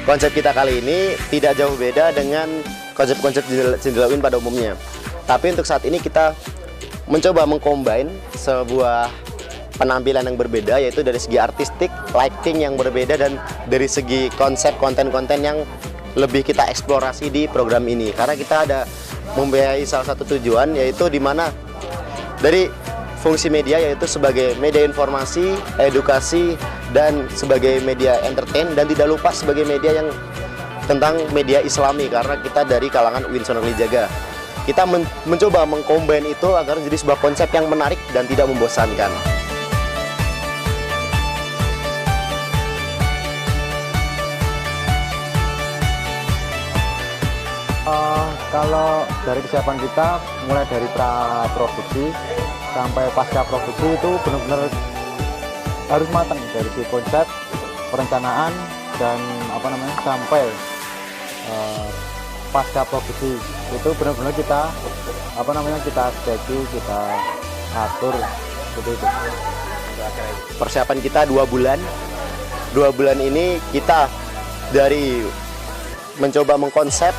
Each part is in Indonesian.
konsep kita kali ini tidak jauh beda dengan konsep-konsep jendela UIN pada umumnya. Tapi untuk saat ini kita mencoba mengcombine sebuah penampilan yang berbeda, yaitu dari segi artistik, lighting yang berbeda, dan dari segi konsep konten-konten yang lebih kita eksplorasi di program ini. Karena kita ada mempunyai salah satu tujuan, yaitu di mana dari fungsi media, yaitu sebagai media informasi, edukasi, dan sebagai media entertain, dan tidak lupa sebagai media yang tentang media islami, karena kita dari kalangan UIN Sunan Kalijaga. Kita mencoba mengcombine itu agar menjadi sebuah konsep yang menarik dan tidak membosankan. Kalau dari kesiapan kita, mulai dari pra-produksi sampai pasca produksi itu benar-benar harus matang dari si konsep, perencanaan, dan sampai pasca produksi itu benar-benar kita kita schedule, kita atur seperti itu. Persiapan kita 2 bulan. 2 bulan ini kita dari mencoba mengkonsep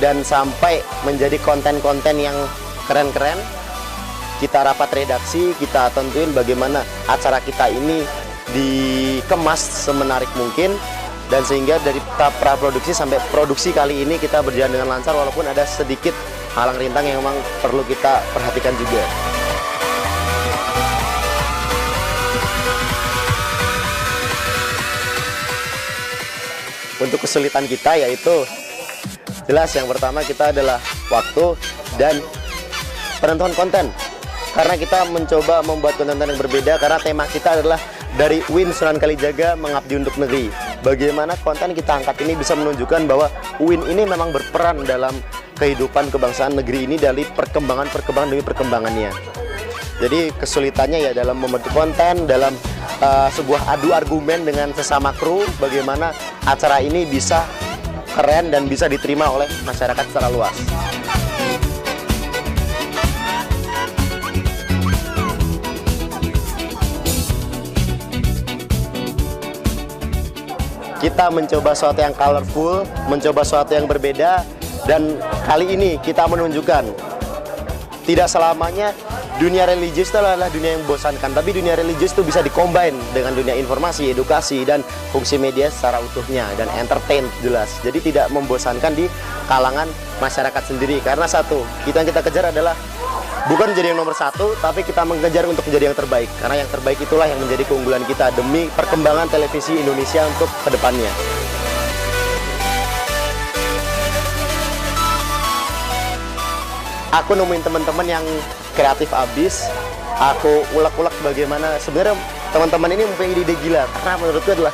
dan sampai menjadi konten-konten yang keren-keren. Kita rapat redaksi, kita tentuin bagaimana acara kita ini dikemas semenarik mungkin, dan sehingga dari tahap praproduksi sampai produksi kali ini kita berjalan dengan lancar, walaupun ada sedikit halang rintang yang memang perlu kita perhatikan juga. Untuk kesulitan kita yaitu jelas yang pertama kita adalah waktu dan penentuan konten. Karena kita mencoba membuat konten yang berbeda, karena tema kita adalah dari UIN Sunan Kalijaga mengabdi untuk negeri. Bagaimana konten kita angkat ini bisa menunjukkan bahwa UIN ini memang berperan dalam kehidupan kebangsaan negeri ini dari perkembangan demi perkembangannya. Jadi kesulitannya ya dalam membentuk konten, dalam sebuah adu argumen dengan sesama kru, bagaimana acara ini bisa keren dan bisa diterima oleh masyarakat secara luas. Kita mencoba sesuatu yang colorful, mencoba sesuatu yang berbeda, dan kali ini kita menunjukkan tidak selamanya dunia religius itu adalah dunia yang membosankan, tapi dunia religius itu bisa dikombin dengan dunia informasi, edukasi, dan fungsi media secara utuhnya, dan entertain jelas. Jadi tidak membosankan di kalangan masyarakat sendiri, karena satu, yang kita kejar adalah bukan menjadi yang nomor 1, tapi kita mengejar untuk menjadi yang terbaik, karena yang terbaik itulah yang menjadi keunggulan kita demi perkembangan televisi Indonesia untuk kedepannya. Aku nemuin teman-teman yang kreatif abis. Aku ulek-ulek bagaimana sebenarnya teman-teman ini mempunyai ide gila, karena menurutku adalah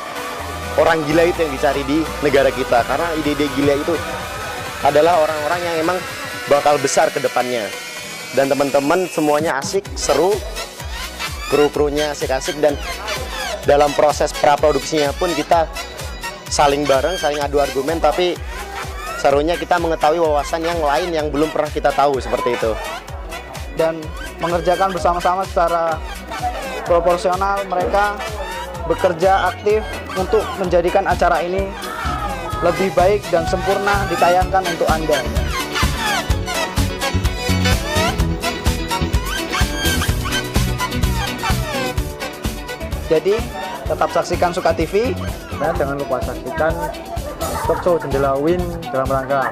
orang gila itu yang dicari di negara kita, karena ide-ide gila itu adalah orang-orang yang emang bakal besar ke depannya. Dan teman-teman semuanya asik, seru, kru-krunya asik-asik, dan dalam proses praproduksinya pun kita saling bareng, saling adu argumen, tapi serunya kita mengetahui wawasan yang lain yang belum pernah kita tahu, seperti itu. Dan mengerjakan bersama-sama secara proporsional, mereka bekerja aktif untuk menjadikan acara ini lebih baik dan sempurna ditayangkan untuk Anda. Jadi tetap saksikan Suka TV, dan jangan lupa saksikan talk show Jendela UIN dalam rangka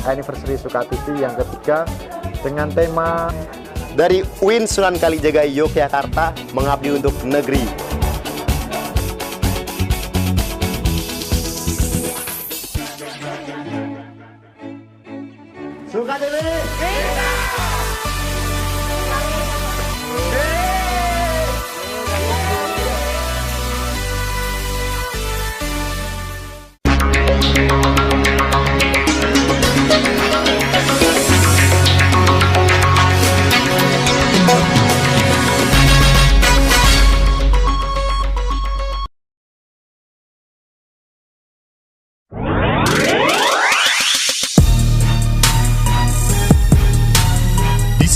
anniversary Suka TV yang ketiga dengan tema dari UIN Sunan Kalijaga Yogyakarta mengabdi untuk negeri. Suka TV.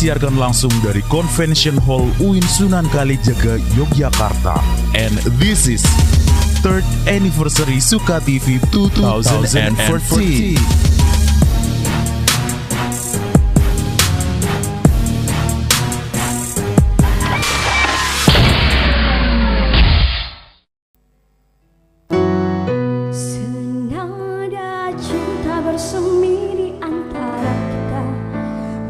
Disiarkan langsung dari Convention Hall UIN Sunan Kalijaga Yogyakarta. And this is Third Anniversary Suka TV 2014. Senada cinta bersemi di antara kita,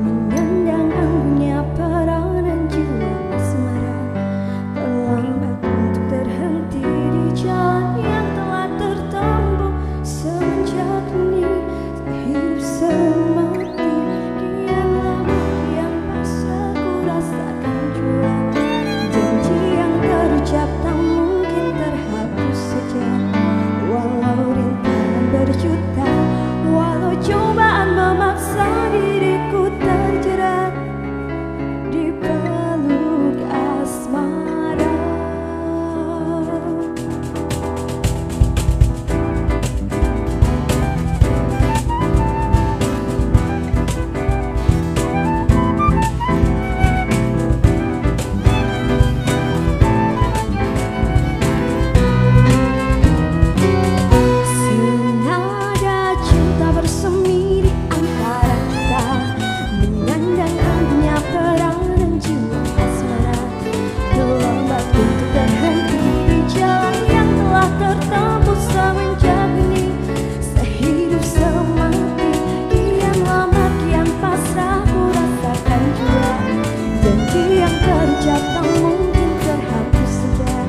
menyandang anggunnya peranan jiwa asmara. Terlambat untuk terhenti di jalan yang telah tertempuh semenjak ini. Hidup semati, kian lama kian pasrah ku rasakan jua. Janji yang terucap tak mungkin terhapus saja. Walau rintangan berjuta, walau cobaan memaksa diriku terjerat di peluk asmara. Senada cinta bersemi di antara kita, menyandang anggunnya peranan jiwa asmara. Terlambat untuk terhenti di jalan yang telah tertempuh semenjak ini. Sehidup semati, kian lama kian pasrah ku rasakan jua. Janji yang terucap tak mungkin terhapus saja.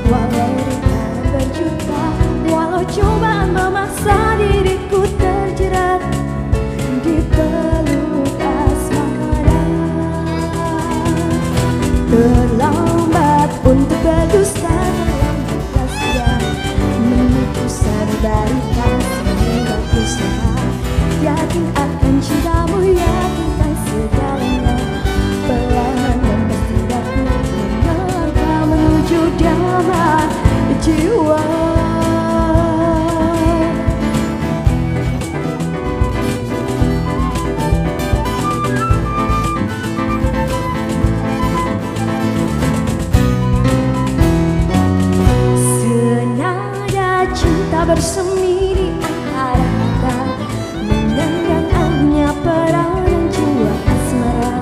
Walau rintangan berjuta, walau cobaan memaksa diriku terjerat di peluk asmara. Terlambat untuk berdusta, terlambatlah sudah menipu sadarikan sehingga ku sadar. Yakin akan cintamu, yakinkan segalanya. Perlahan dan pasti daku melangkah menuju damai jiwa. Senada cinta bersemi di antara kita, menyandang anggunnya peranan jiwa asmara.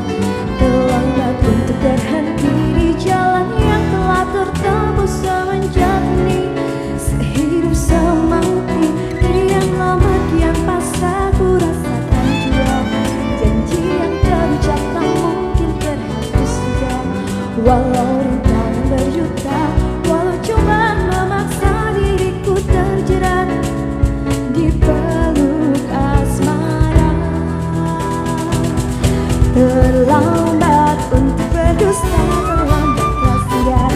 Terlambat untuk terhenti di jalan yang telah tertempuh semenjak ini. Sehidup semati, kian lama kian pasrah ku rasakan jua. Janji yang terucap tak mungkin terhapus saja. Walau rintangan berjuta, walau cobaan memaksa diriku terjerat di peluk asmara. Terlambat untuk berdusta, terlambatlah sudah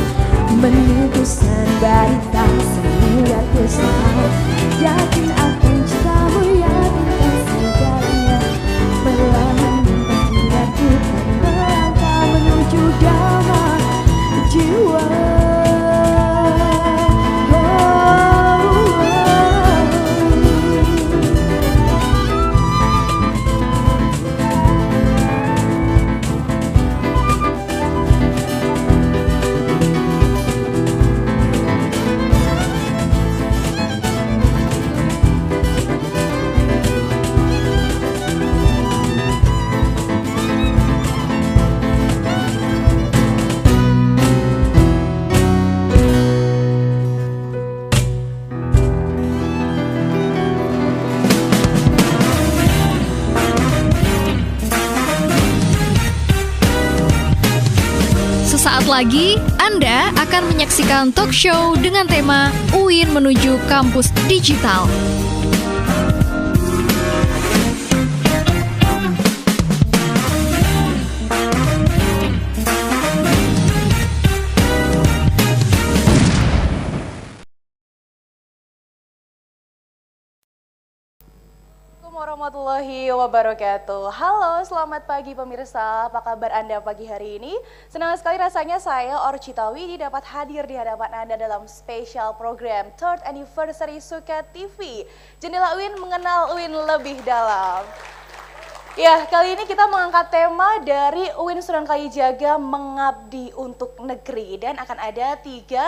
menunggu sanbarita sehingga ku sadar. Yakin akan cintamu, yakinkan segalanya. Perlahan dan pasti daku akan melangkah menuju damai jiwa. Sesaat lagi, Anda akan menyaksikan talk show dengan tema UIN menuju kampus digital. Warahmatullahi wabarakatuh. Halo, selamat pagi pemirsa. Apa kabar Anda pagi hari ini? Senang sekali rasanya saya, Orchita Widi, dapat hadir di hadapan Anda dalam spesial program Third Anniversary Suka TV. Jendela UIN mengenal UIN lebih dalam. Ya, kali ini kita mengangkat tema dari UIN Sunan Kalijaga Mengabdi untuk Negeri, dan akan ada tiga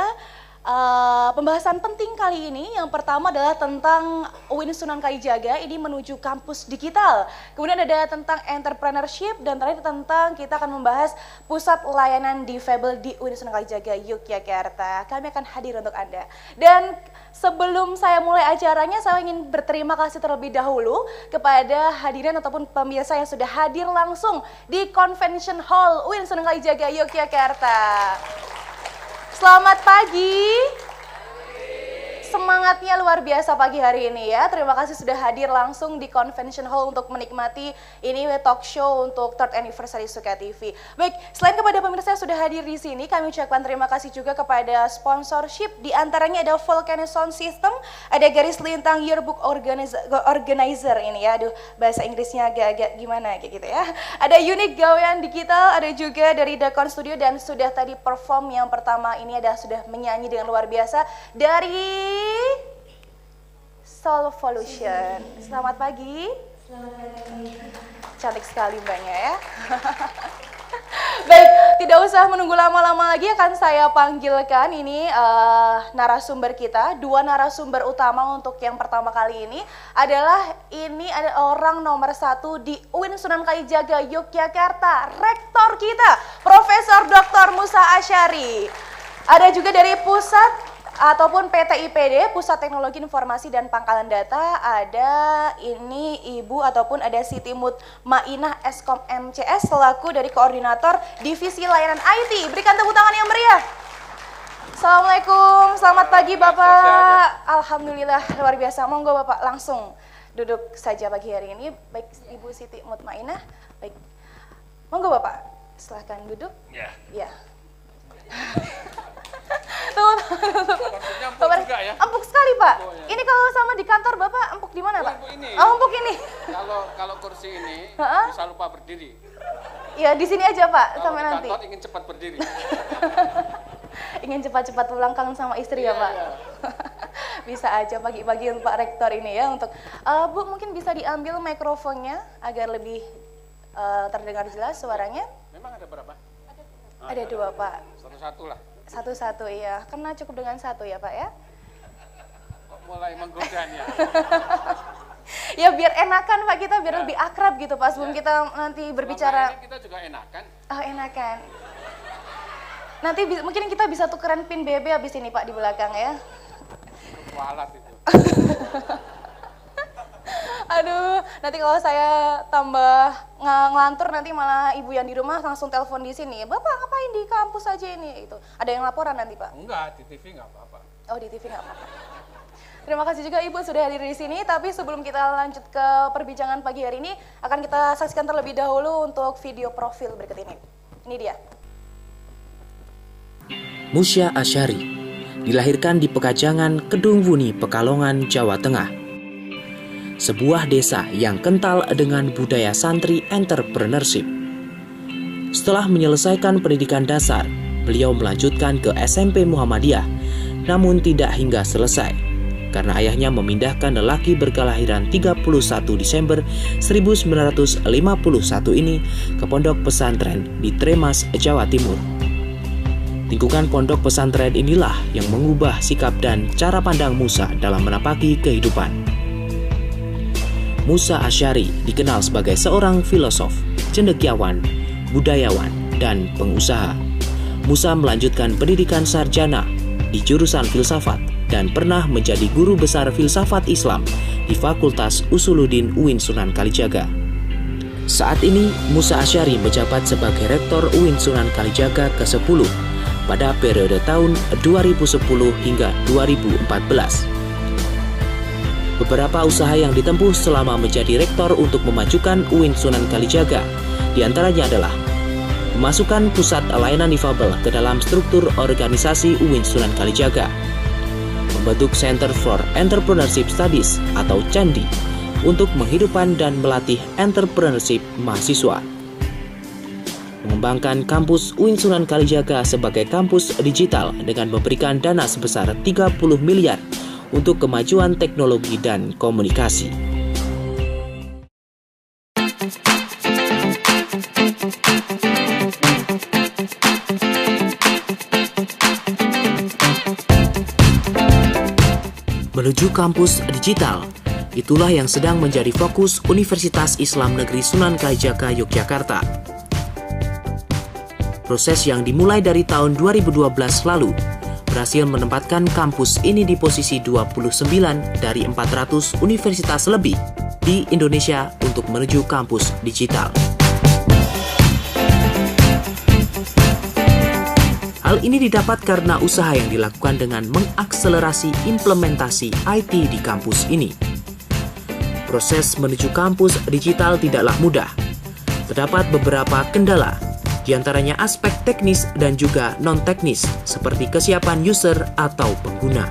pembahasan penting kali ini. Yang pertama adalah tentang UIN Sunan Kalijaga ini menuju kampus digital. Kemudian ada tentang entrepreneurship dan terakhir tentang kita akan membahas pusat layanan difabel di UIN Sunan Kalijaga Yogyakarta. Kami akan hadir untuk Anda. Dan sebelum saya mulai acaranya, saya ingin berterima kasih terlebih dahulu kepada hadirin ataupun pemirsa yang sudah hadir langsung di Convention Hall UIN Sunan Kalijaga Yogyakarta. Selamat pagi. Semangatnya luar biasa pagi hari ini ya. Terima kasih sudah hadir langsung di Convention Hall untuk menikmati ini talk show untuk 3rd Anniversary Suka TV. Baik, selain kepada pemirsa yang sudah hadir di sini, kami ucapkan terima kasih juga kepada sponsorship. Di antaranya ada Volcano Sound System, ada Garis Lintang Yearbook Organizer ini ya. Aduh, bahasa Inggrisnya agak-agak gimana kayak gitu ya. Ada Unique Gawean Digital, ada juga dari Dakon Studio dan sudah tadi perform yang pertama ini ada sudah menyanyi dengan luar biasa dari Soulvolution. Selamat pagi. Selamat pagi. Cantik sekali mbaknya ya. Baik, tidak usah menunggu lama-lama lagi, akan saya panggilkan ini narasumber kita. Dua narasumber utama untuk yang pertama kali ini adalah ada orang nomor 1 di UIN Sunan Kalijaga Yogyakarta, rektor kita, Profesor Dr. Musa Asyari. Ada juga dari pusat ataupun PT IPD, Pusat Teknologi Informasi dan Pangkalan Data, ada ini Ibu ataupun ada Siti Mutmainah Eskom MCS selaku dari Koordinator Divisi Layanan IT. Berikan tepuk tangan yang meriah. Assalamualaikum, selamat pagi Bapak. Alhamdulillah luar biasa. Monggo Bapak langsung duduk saja pagi hari ini. Baik Ibu Siti Mutmainah, baik. Monggo Bapak, silahkan duduk. Ya. Ya. Empuk juga ya? Empuk sekali Pak. Oh, ya. Ini kalau sama di kantor Bapak empuk di mana Pak? Empuk ini. Oh, empuk ini. Kalau kursi ini bisa lupa berdiri. Ya di sini aja Pak sampai nanti. Kantor ingin cepat berdiri. Ingin cepat-cepat pulang kangen sama istri ya Pak. Iya. Bisa aja pagi-pagi untuk Pak Rektor ini ya untuk Bu mungkin bisa diambil mikrofonnya agar lebih terdengar jelas suaranya. Memang ada berapa? Ada 2 Pak. Satu-satu lah. Satu-satu iya, karena cukup dengan 1 ya Pak ya. Kok mulai menggoda ya? Ya biar enakan Pak kita, biar lebih akrab gitu Pak sebelum kita nanti berbicara. Kita juga enakan. Oh enakan. Nanti mungkin kita bisa tukeran pin BB habis ini Pak di belakang ya. Kualat itu. Aduh, nanti kalau saya tambah ngelantur nanti malah ibu yang di rumah langsung telepon di sini. Bapak ngapain di kampus aja ini? Itu. Ada yang laporan nanti Pak? Enggak, di TV nggak apa-apa. Oh di TV nggak apa-apa. Terima kasih juga Ibu sudah hadir di sini. Tapi sebelum kita lanjut ke perbincangan pagi hari ini, akan kita saksikan terlebih dahulu untuk video profil berikut ini. Ini dia. Musa Asyari dilahirkan di Pekajangan, Kedung Wuni, Pekalongan, Jawa Tengah. Sebuah desa yang kental dengan budaya santri entrepreneurship. Setelah menyelesaikan pendidikan dasar, beliau melanjutkan ke SMP Muhammadiyah, namun tidak hingga selesai, karena ayahnya memindahkan lelaki berkelahiran 31 Desember 1951 ini ke pondok pesantren di Tremas, Jawa Timur. Lingkungan pondok pesantren inilah yang mengubah sikap dan cara pandang Musa dalam menapaki kehidupan. Musa Asyari dikenal sebagai seorang filosof, cendekiawan, budayawan, dan pengusaha. Musa melanjutkan pendidikan sarjana di jurusan filsafat dan pernah menjadi guru besar filsafat Islam di Fakultas Usuluddin UIN Sunan Kalijaga. Saat ini, Musa Asyari menjabat sebagai Rektor UIN Sunan Kalijaga ke-10 pada periode tahun 2010 hingga 2014. Beberapa usaha yang ditempuh selama menjadi rektor untuk memajukan UIN Sunan Kalijaga diantaranya adalah memasukkan pusat layanan difabel ke dalam struktur organisasi UIN Sunan Kalijaga, membentuk Center for Entrepreneurship Studies atau CANDI untuk menghidupkan dan melatih entrepreneurship mahasiswa, mengembangkan kampus UIN Sunan Kalijaga sebagai kampus digital dengan memberikan dana sebesar 30 miliar untuk kemajuan teknologi dan komunikasi. menuju kampus digital. Itulah yang sedang menjadi fokus Universitas Islam Negeri Sunan Kalijaga Yogyakarta. Proses yang dimulai dari tahun 2012 lalu berhasil menempatkan kampus ini di posisi 29 dari 400 universitas lebih di Indonesia untuk menuju kampus digital. Hal ini didapat karena usaha yang dilakukan dengan mengakselerasi implementasi IT di kampus ini. Proses menuju kampus digital tidaklah mudah. Terdapat beberapa kendala, di antaranya aspek teknis dan juga non-teknis, seperti kesiapan user atau pengguna.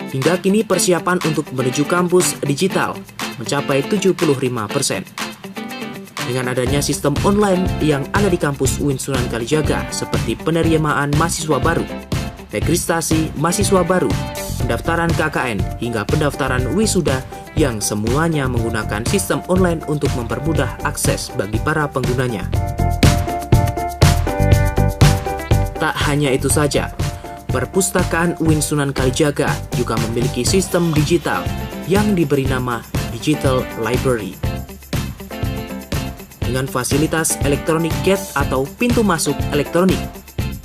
Hingga kini persiapan untuk menuju kampus digital mencapai 75%. Dengan adanya sistem online yang ada di kampus UIN Sunan Kalijaga seperti penerimaan mahasiswa baru, registrasi mahasiswa baru, pendaftaran KKN hingga pendaftaran wisuda yang semuanya menggunakan sistem online untuk mempermudah akses bagi para penggunanya. Tak hanya itu saja, Perpustakaan UIN Sunan Kalijaga juga memiliki sistem digital yang diberi nama Digital Library. Dengan fasilitas elektronik gate atau pintu masuk elektronik,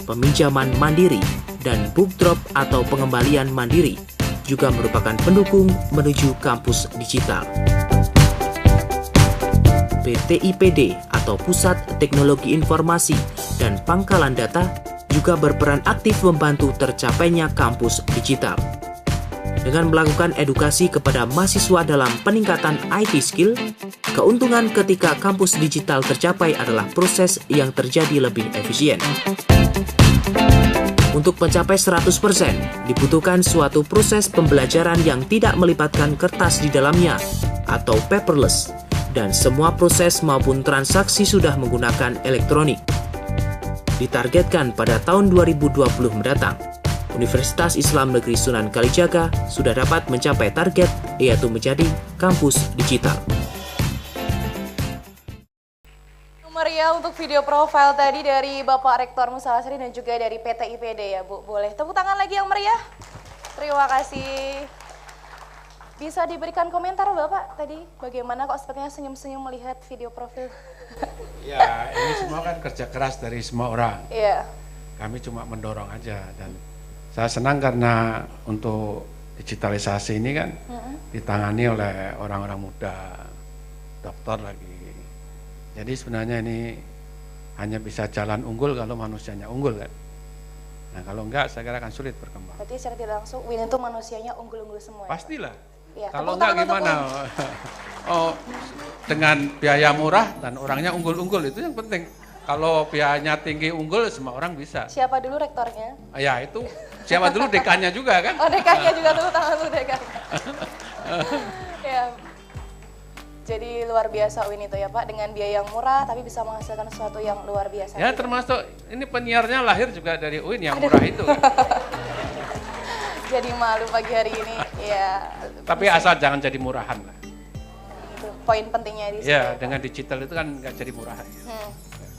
peminjaman mandiri, dan book drop atau pengembalian mandiri juga merupakan pendukung menuju kampus digital. PT IPD atau Pusat Teknologi Informasi dan Pangkalan Data juga berperan aktif membantu tercapainya kampus digital. Dengan melakukan edukasi kepada mahasiswa dalam peningkatan IT skill, keuntungan ketika kampus digital tercapai adalah proses yang terjadi lebih efisien. Untuk mencapai 100%, dibutuhkan suatu proses pembelajaran yang tidak melibatkan kertas di dalamnya atau paperless, dan semua proses maupun transaksi sudah menggunakan elektronik. Ditargetkan pada tahun 2020 mendatang, Universitas Islam Negeri Sunan Kalijaga sudah dapat mencapai target, yaitu menjadi kampus digital. Meriah untuk video profil tadi dari Bapak Rektor Musa Hasri dan juga dari PT IPD ya Bu. Boleh tepuk tangan lagi yang meriah. Terima kasih. Bisa diberikan komentar Bapak tadi bagaimana kok sepertinya senyum-senyum melihat video profil? Ya, ini semua kan kerja keras dari semua orang. Iya. Kami cuma mendorong aja, dan saya senang karena untuk digitalisasi ini kan ditangani oleh orang-orang muda, dokter lagi. Jadi sebenarnya ini hanya bisa jalan unggul kalau manusianya unggul kan. Nah kalau enggak saya kira akan sulit berkembang. Berarti secara tidak langsung UIN itu manusianya unggul-unggul semua. Pastilah. Ya, kalau enggak gimana? Oh, dengan biaya murah dan orangnya unggul-unggul itu yang penting. Kalau biayanya tinggi unggul semua orang bisa. Siapa dulu rektornya? Ya itu siapa dulu dekannya juga kan? Oh dekannya juga tuh tangan dulu dekannya. Ya. Jadi luar biasa UIN itu ya Pak, dengan biaya yang murah tapi bisa menghasilkan sesuatu yang luar biasa. Ya juga. Termasuk ini penyiarnya lahir juga dari UIN yang murah itu. Kan? Jadi malu pagi hari ini ya. Tapi asal jangan jadi murahan lah. Itu poin pentingnya di sini. Ya dengan digital itu kan nggak jadi murahan.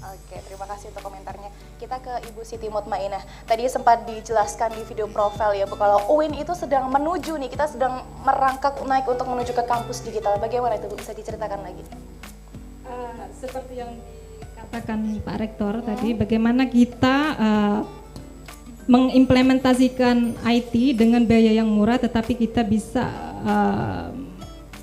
Oke, terima kasih untuk komentarnya. Kita ke Ibu Siti Mutmainah. Tadi sempat dijelaskan di video profil ya Bu, kalau UIN itu sedang menuju nih, kita sedang merangkak naik untuk menuju ke kampus digital. Bagaimana itu Bu, bisa diceritakan lagi? Seperti yang dikatakan Pak Rektor tadi, bagaimana kita mengimplementasikan IT dengan biaya yang murah tetapi kita bisa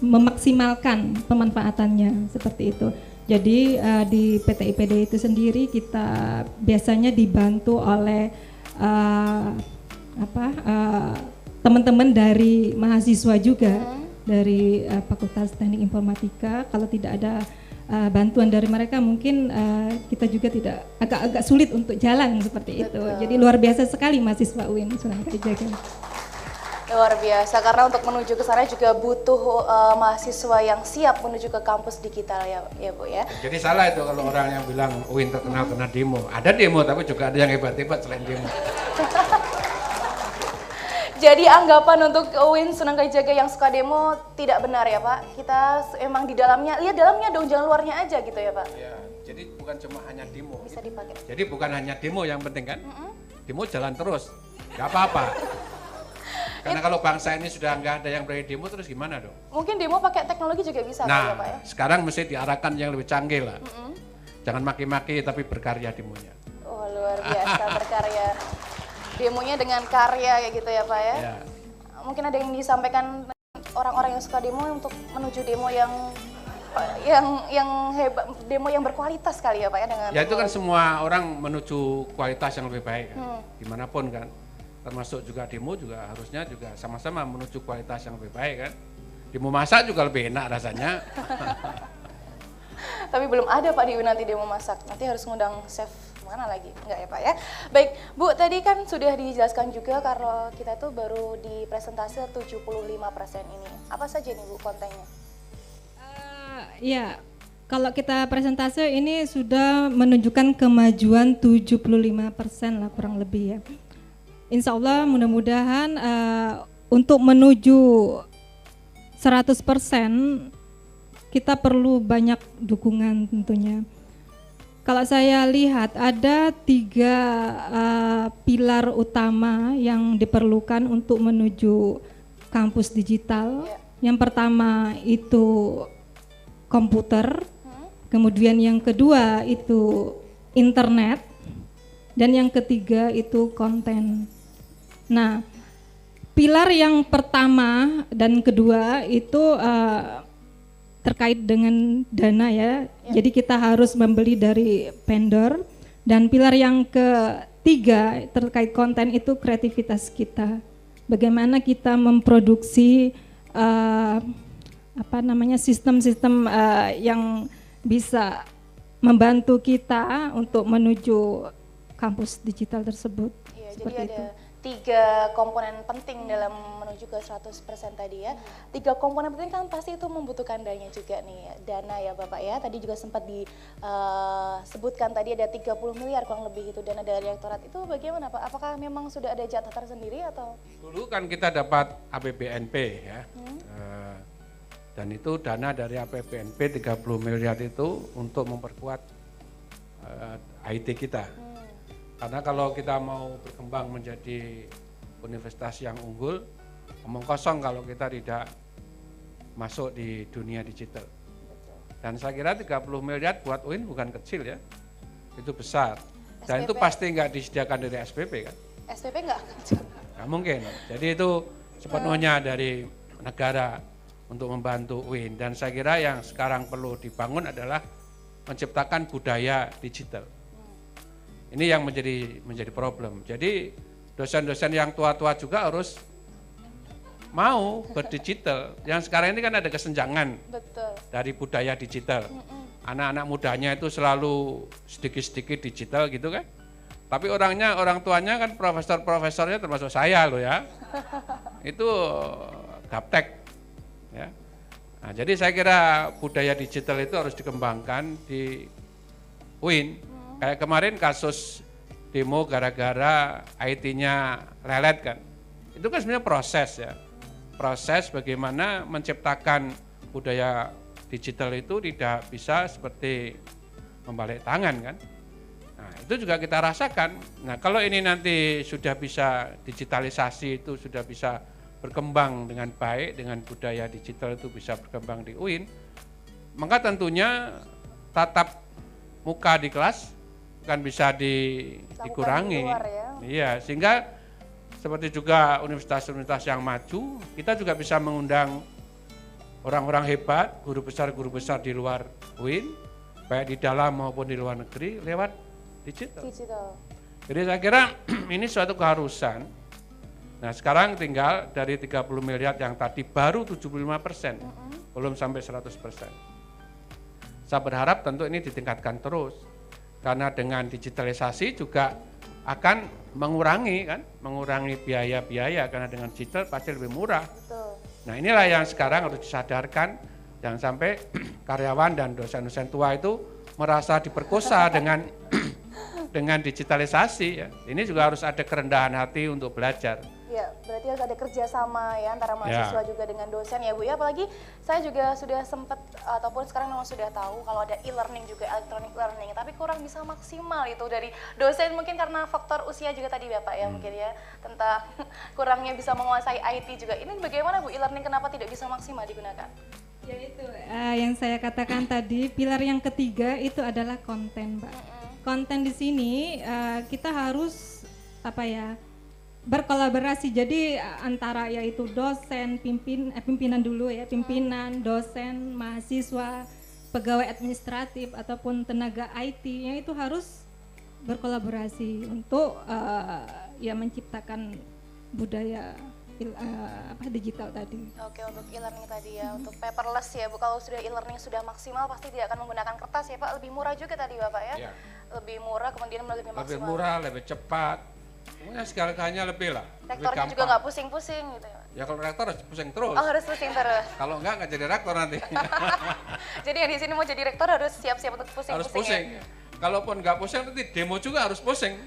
memaksimalkan pemanfaatannya seperti itu. Jadi di PT IPD itu sendiri kita biasanya dibantu oleh teman-teman dari mahasiswa juga dari Fakultas Teknik Informatika. Kalau tidak ada bantuan dari mereka mungkin kita juga tidak agak sulit untuk jalan seperti itu. Jadi luar biasa sekali mahasiswa UIN Sunan Kalijaga. Luar biasa, karena untuk menuju ke sana juga butuh mahasiswa yang siap menuju ke kampus digital ya Bu ya. Jadi salah itu kalau orang yang bilang UIN terkenal karena demo. Ada demo tapi juga ada yang hebat-hebat selain demo. Jadi anggapan untuk UIN Sunan Kalijaga yang suka demo tidak benar ya Pak? Kita emang di dalamnya, lihat dalamnya dong, jangan luarnya aja gitu ya Pak? Ya, jadi bukan cuma hanya demo. Bisa dipakai. Jadi bukan hanya demo yang penting kan? Demo jalan terus. Nggak apa-apa. Karena kalau bangsa ini sudah nggak ada yang berani demo, terus gimana dong? Mungkin demo pakai teknologi juga bisa Nah, ya Pak ya? sekarang mesti diarahkan yang lebih canggih lah. Jangan maki-maki tapi berkarya demonya. Oh luar biasa berkarya. Demonya dengan karya kayak gitu ya Pak ya? Ya. Mungkin ada yang disampaikan orang-orang yang suka demo untuk menuju demo yang hebat, demo yang berkualitas kali ya Pak ya dengan Ya itu kan teknologi. semua orang menuju kualitas yang lebih baik kan? Dimanapun kan. Termasuk juga demo juga harusnya juga sama-sama menuju kualitas yang lebih baik kan. Demo masak juga lebih enak rasanya. Tapi belum ada Pak di nanti demo masak. Nanti harus ngundang chef mana lagi? Enggak ya Pak ya? Baik, Bu, tadi kan sudah dijelaskan juga kalau kita tuh baru di presentase 75% ini. Apa saja nih Bu kontennya? Ya, kalau kita presentase ini sudah menunjukkan kemajuan 75% lah kurang lebih ya. Insya Allah mudah-mudahan untuk menuju 100% kita perlu banyak dukungan tentunya. Kalau saya lihat ada 3 pilar utama yang diperlukan untuk menuju kampus digital. Yang pertama itu komputer, kemudian yang kedua itu internet, dan yang ketiga itu konten. Nah, pilar yang pertama dan kedua itu terkait dengan dana ya. Jadi kita harus membeli dari vendor, dan pilar yang ketiga terkait konten itu kreativitas kita. Bagaimana kita memproduksi sistem-sistem yang bisa membantu kita untuk menuju kampus digital tersebut. Iya, seperti jadi ada itu. 3 komponen penting dalam menuju ke 100% tadi ya. 3 komponen penting kan pasti itu membutuhkan dana juga nih, dana ya Bapak ya. Tadi juga sempat disebutkan tadi ada 30 miliar kurang lebih itu dana dari rektorat. Itu bagaimana Pak? Apakah memang sudah ada jatah tersendiri atau? Dulu kan kita dapat APBNP ya. Dan itu dana dari APBNP 30 miliar itu untuk memperkuat IT kita. Karena kalau kita mau berkembang menjadi universitas yang unggul, omong kosong kalau kita tidak masuk di dunia digital. Dan saya kira 30 miliar buat UIN bukan kecil ya, itu besar. Dan SPP? itu pasti nggak disediakan dari SPP kan? SPP nggak? Nggak mungkin. Jadi itu sepenuhnya dari negara untuk membantu UIN. Dan saya kira yang sekarang perlu dibangun adalah menciptakan budaya digital. Ini yang menjadi problem. Jadi dosen-dosen yang tua-tua juga harus mau berdigital. Yang sekarang ini kan ada kesenjangan dari budaya digital. Anak-anak mudanya itu selalu sedikit-sedikit digital gitu kan. Tapi orang tuanya kan profesor-profesornya termasuk saya loh ya. Itu gaptek ya. Nah, jadi saya kira budaya digital itu harus dikembangkan di UIN. Kayak kemarin kasus demo gara-gara IT-nya lelet kan. Itu kan sebenarnya proses ya. Proses bagaimana menciptakan budaya digital itu tidak bisa seperti membalik tangan kan. Nah, itu juga kita rasakan. Nah, kalau ini nanti sudah bisa digitalisasi, itu sudah bisa berkembang dengan baik, dengan budaya digital itu bisa berkembang di UIN, maka tentunya tatap muka di kelas kan bisa dikurangi. Iya, sehingga seperti juga universitas-universitas yang maju, kita juga bisa mengundang orang-orang hebat, guru besar di luar UIN, baik di dalam maupun di luar negeri lewat digital. Jadi saya kira ini suatu keharusan. Nah, sekarang tinggal dari 30 miliar yang tadi baru 75%, belum sampai 100%. Saya berharap tentu ini ditingkatkan terus. Karena dengan digitalisasi juga akan mengurangi biaya-biaya, karena dengan digital pasti lebih murah. Nah, inilah yang sekarang harus disadarkan, jangan sampai karyawan dan dosen-dosen tua itu merasa diperkosa dengan digitalisasi ya. Ini juga harus ada kerendahan hati untuk belajar. Ya, berarti harus ada kerjasama ya antara mahasiswa juga dengan dosen ya Bu ya. Apalagi saya juga sudah sempat ataupun sekarang memang sudah tahu kalau ada e-learning juga, electronic learning, tapi kurang bisa maksimal itu dari dosen mungkin karena faktor usia juga tadi Bapak ya mungkin ya, tentang kurangnya bisa menguasai IT juga. Ini bagaimana Bu e-learning kenapa tidak bisa maksimal digunakan? Ya itu yang saya katakan tadi, pilar yang ketiga itu adalah konten, Mbak. Konten di sini kita harus berkolaborasi. Jadi antara yaitu dosen, pimpinan dulu ya, pimpinan, dosen, mahasiswa, pegawai administratif ataupun tenaga IT-nya itu harus berkolaborasi untuk ya menciptakan budaya digital tadi. Oke, untuk e-learning tadi ya, untuk paperless ya Bu. Kalau sudah e-learning sudah maksimal pasti tidak akan menggunakan kertas ya Pak. Lebih murah juga tadi Bapak ya. Lebih murah, kemudian lebih maksimal. Lebih murah, lebih cepat. Pokoknya segala-galanya lebih lah. Rektornya juga nggak pusing-pusing gitu ya. Ya kalau rektor harus pusing terus. Oh, harus pusing terus. Kalau nggak jadi rektor nanti. Jadi yang di sini mau jadi rektor harus siap-siap untuk pusing-pusing. Harus pusing. Ya? Kalaupun nggak pusing nanti demo juga harus pusing.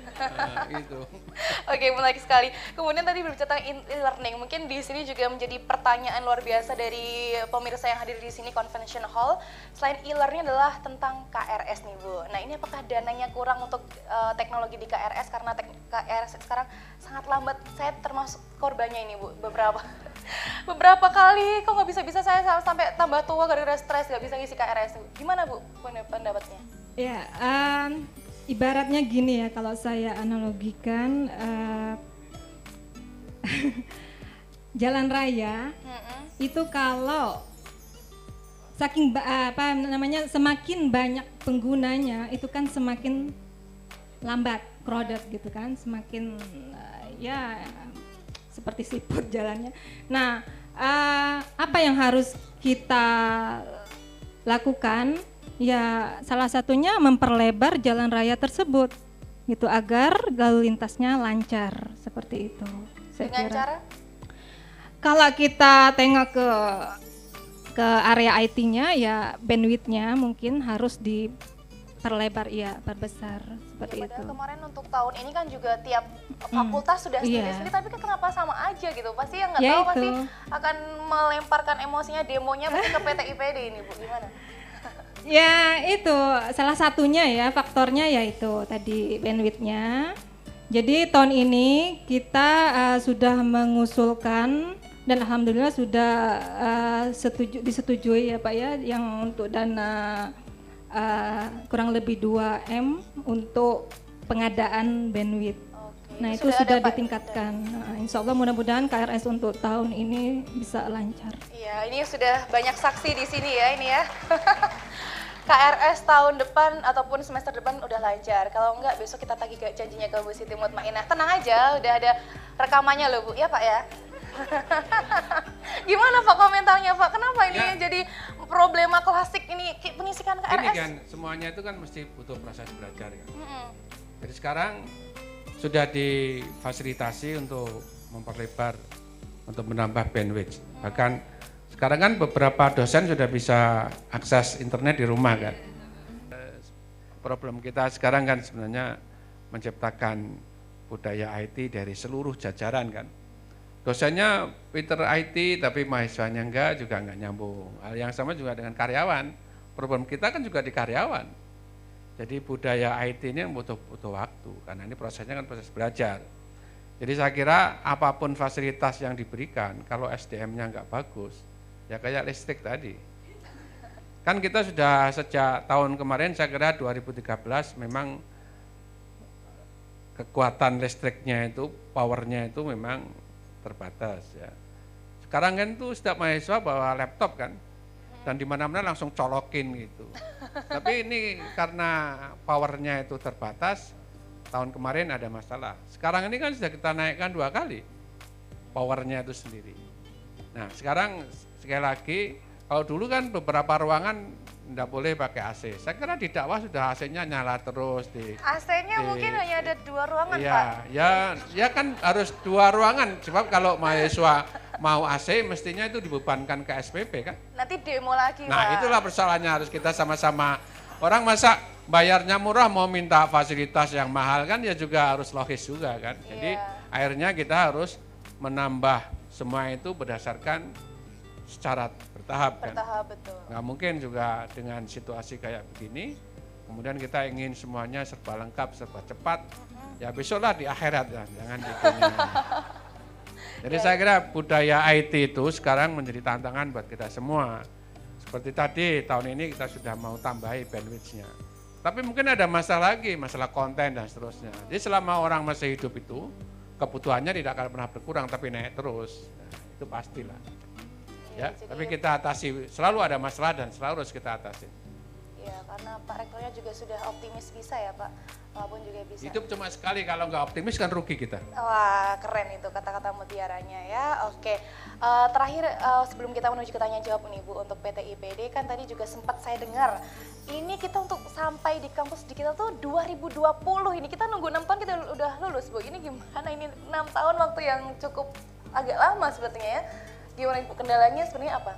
Gitu. Oke, menarik sekali. Kemudian tadi berbicara tentang e-learning, mungkin di sini juga menjadi pertanyaan luar biasa dari pemirsa yang hadir di sini Convention Hall. Selain e-learning adalah tentang KRS nih Bu. Nah ini apakah dananya kurang untuk teknologi di KRS karena KRS sekarang sangat lambat? Saya termasuk korbannya ini Bu. Beberapa kali kok nggak bisa-bisa saya sampai tambah tua gara-gara stres nggak bisa ngisi KRS. Gimana Bu pendapatnya? Ya, ibaratnya gini ya, kalau saya analogikan jalan raya itu kalau semakin banyak penggunanya itu kan semakin lambat, crowded gitu kan, semakin ya seperti siput jalannya. Nah, apa yang harus kita lakukan? Ya salah satunya memperlebar jalan raya tersebut gitu agar lalu lintasnya lancar seperti itu. Dengan cara? Kalau kita tengok ke area IT-nya ya bandwidth-nya mungkin harus diperlebar ya, perbesar seperti itu. Kemarin untuk tahun ini kan juga tiap fakultas sudah sendiri-sendiri, tapi kan kenapa sama aja gitu? Pasti yang nggak tahu pasti akan melemparkan emosinya demonya mungkin ke PT IPD ini Bu, gimana? Ya itu salah satunya ya, faktornya yaitu tadi bandwidth-nya. Jadi tahun ini kita sudah mengusulkan dan alhamdulillah sudah disetujui ya Pak ya, yang untuk dana kurang lebih 2M untuk pengadaan bandwidth. Nah itu sudah ditingkatkan. Nah, insya Allah mudah-mudahan KRS untuk tahun ini bisa lancar. Iya, ini sudah banyak saksi di sini ya ini ya. KRS tahun depan ataupun semester depan udah lancar. Kalau enggak besok kita tagih janjinya ke Bu Siti Mutmainah. Tenang aja, udah ada rekamannya loh Bu. Ya Pak ya. Gimana Pak komentarnya Pak? Kenapa ini jadi problema klasik ini pengisikan KRS? Ini kan semuanya itu kan mesti butuh proses belajar kan. Jadi sekarang sudah difasilitasi untuk memperlebar, untuk menambah bandwidth. Bahkan sekarang kan beberapa dosen sudah bisa akses internet di rumah kan. Problem kita sekarang kan sebenarnya menciptakan budaya IT dari seluruh jajaran kan. Dosennya pinter IT tapi mahasiswanya enggak nyambung. Hal yang sama juga dengan karyawan. Problem kita kan juga di karyawan. Jadi budaya IT ini butuh waktu karena ini prosesnya kan proses belajar. Jadi saya kira apapun fasilitas yang diberikan kalau SDM-nya enggak bagus, ya kayak listrik tadi. Kan kita sudah sejak tahun kemarin saya kira 2013 memang kekuatan listriknya itu, powernya itu memang terbatas ya. Sekarang kan tuh setiap mahasiswa bawa laptop kan, dan di mana-mana langsung colokin gitu. Tapi ini karena powernya itu terbatas, tahun kemarin ada masalah. Sekarang ini kan sudah kita naikkan 2 kali powernya itu sendiri. Nah sekarang sekali lagi, kalau dulu kan beberapa ruangan tidak boleh pakai AC. Saya kira di dakwah sudah AC-nya nyala terus. AC-nya mungkin hanya ada 2 ruangan Pak. Ya kan harus 2 ruangan. Sebab kalau mahasiswa mau AC mestinya itu dibebankan ke SPP kan. Nanti demo lagi Pak. Nah itulah persoalannya, harus kita sama-sama. Orang masa bayarnya murah mau minta fasilitas yang mahal kan ya juga harus logis juga kan. Jadi akhirnya kita harus menambah semua itu berdasarkan secara bertahap kan. Bertahap, betul. Nggak mungkin juga dengan situasi kayak begini, kemudian kita ingin semuanya serba lengkap, serba cepat. Ya besoklah di akhirat ya, jangan di dunia. Jadi saya kira budaya IT itu sekarang menjadi tantangan buat kita semua. Seperti tadi, tahun ini kita sudah mau tambahi bandwidth-nya. Tapi mungkin ada masalah lagi, masalah konten dan seterusnya. Jadi selama orang masih hidup itu, kebutuhannya tidak akan pernah berkurang, tapi naik terus. Nah, itu pastilah. Ya, tapi kita atasi, selalu ada masalah dan selalu harus kita atasi. Ya, karena Pak Rektornya juga sudah optimis bisa ya Pak, walaupun juga bisa. Hidup cuma sekali, kalau nggak optimis kan rugi kita. Wah, keren itu kata-kata mutiaranya ya. Oke, terakhir sebelum kita menuju ke tanya jawab nih Bu, untuk PT IPD kan tadi juga sempat saya dengar, ini kita untuk sampai di kampus di kita tuh 2020, ini kita nunggu 6 tahun kita udah lulus Bu. Ini gimana, ini 6 tahun waktu yang cukup agak lama sepertinya ya. Gimana Ibu, kendalanya sebenarnya apa?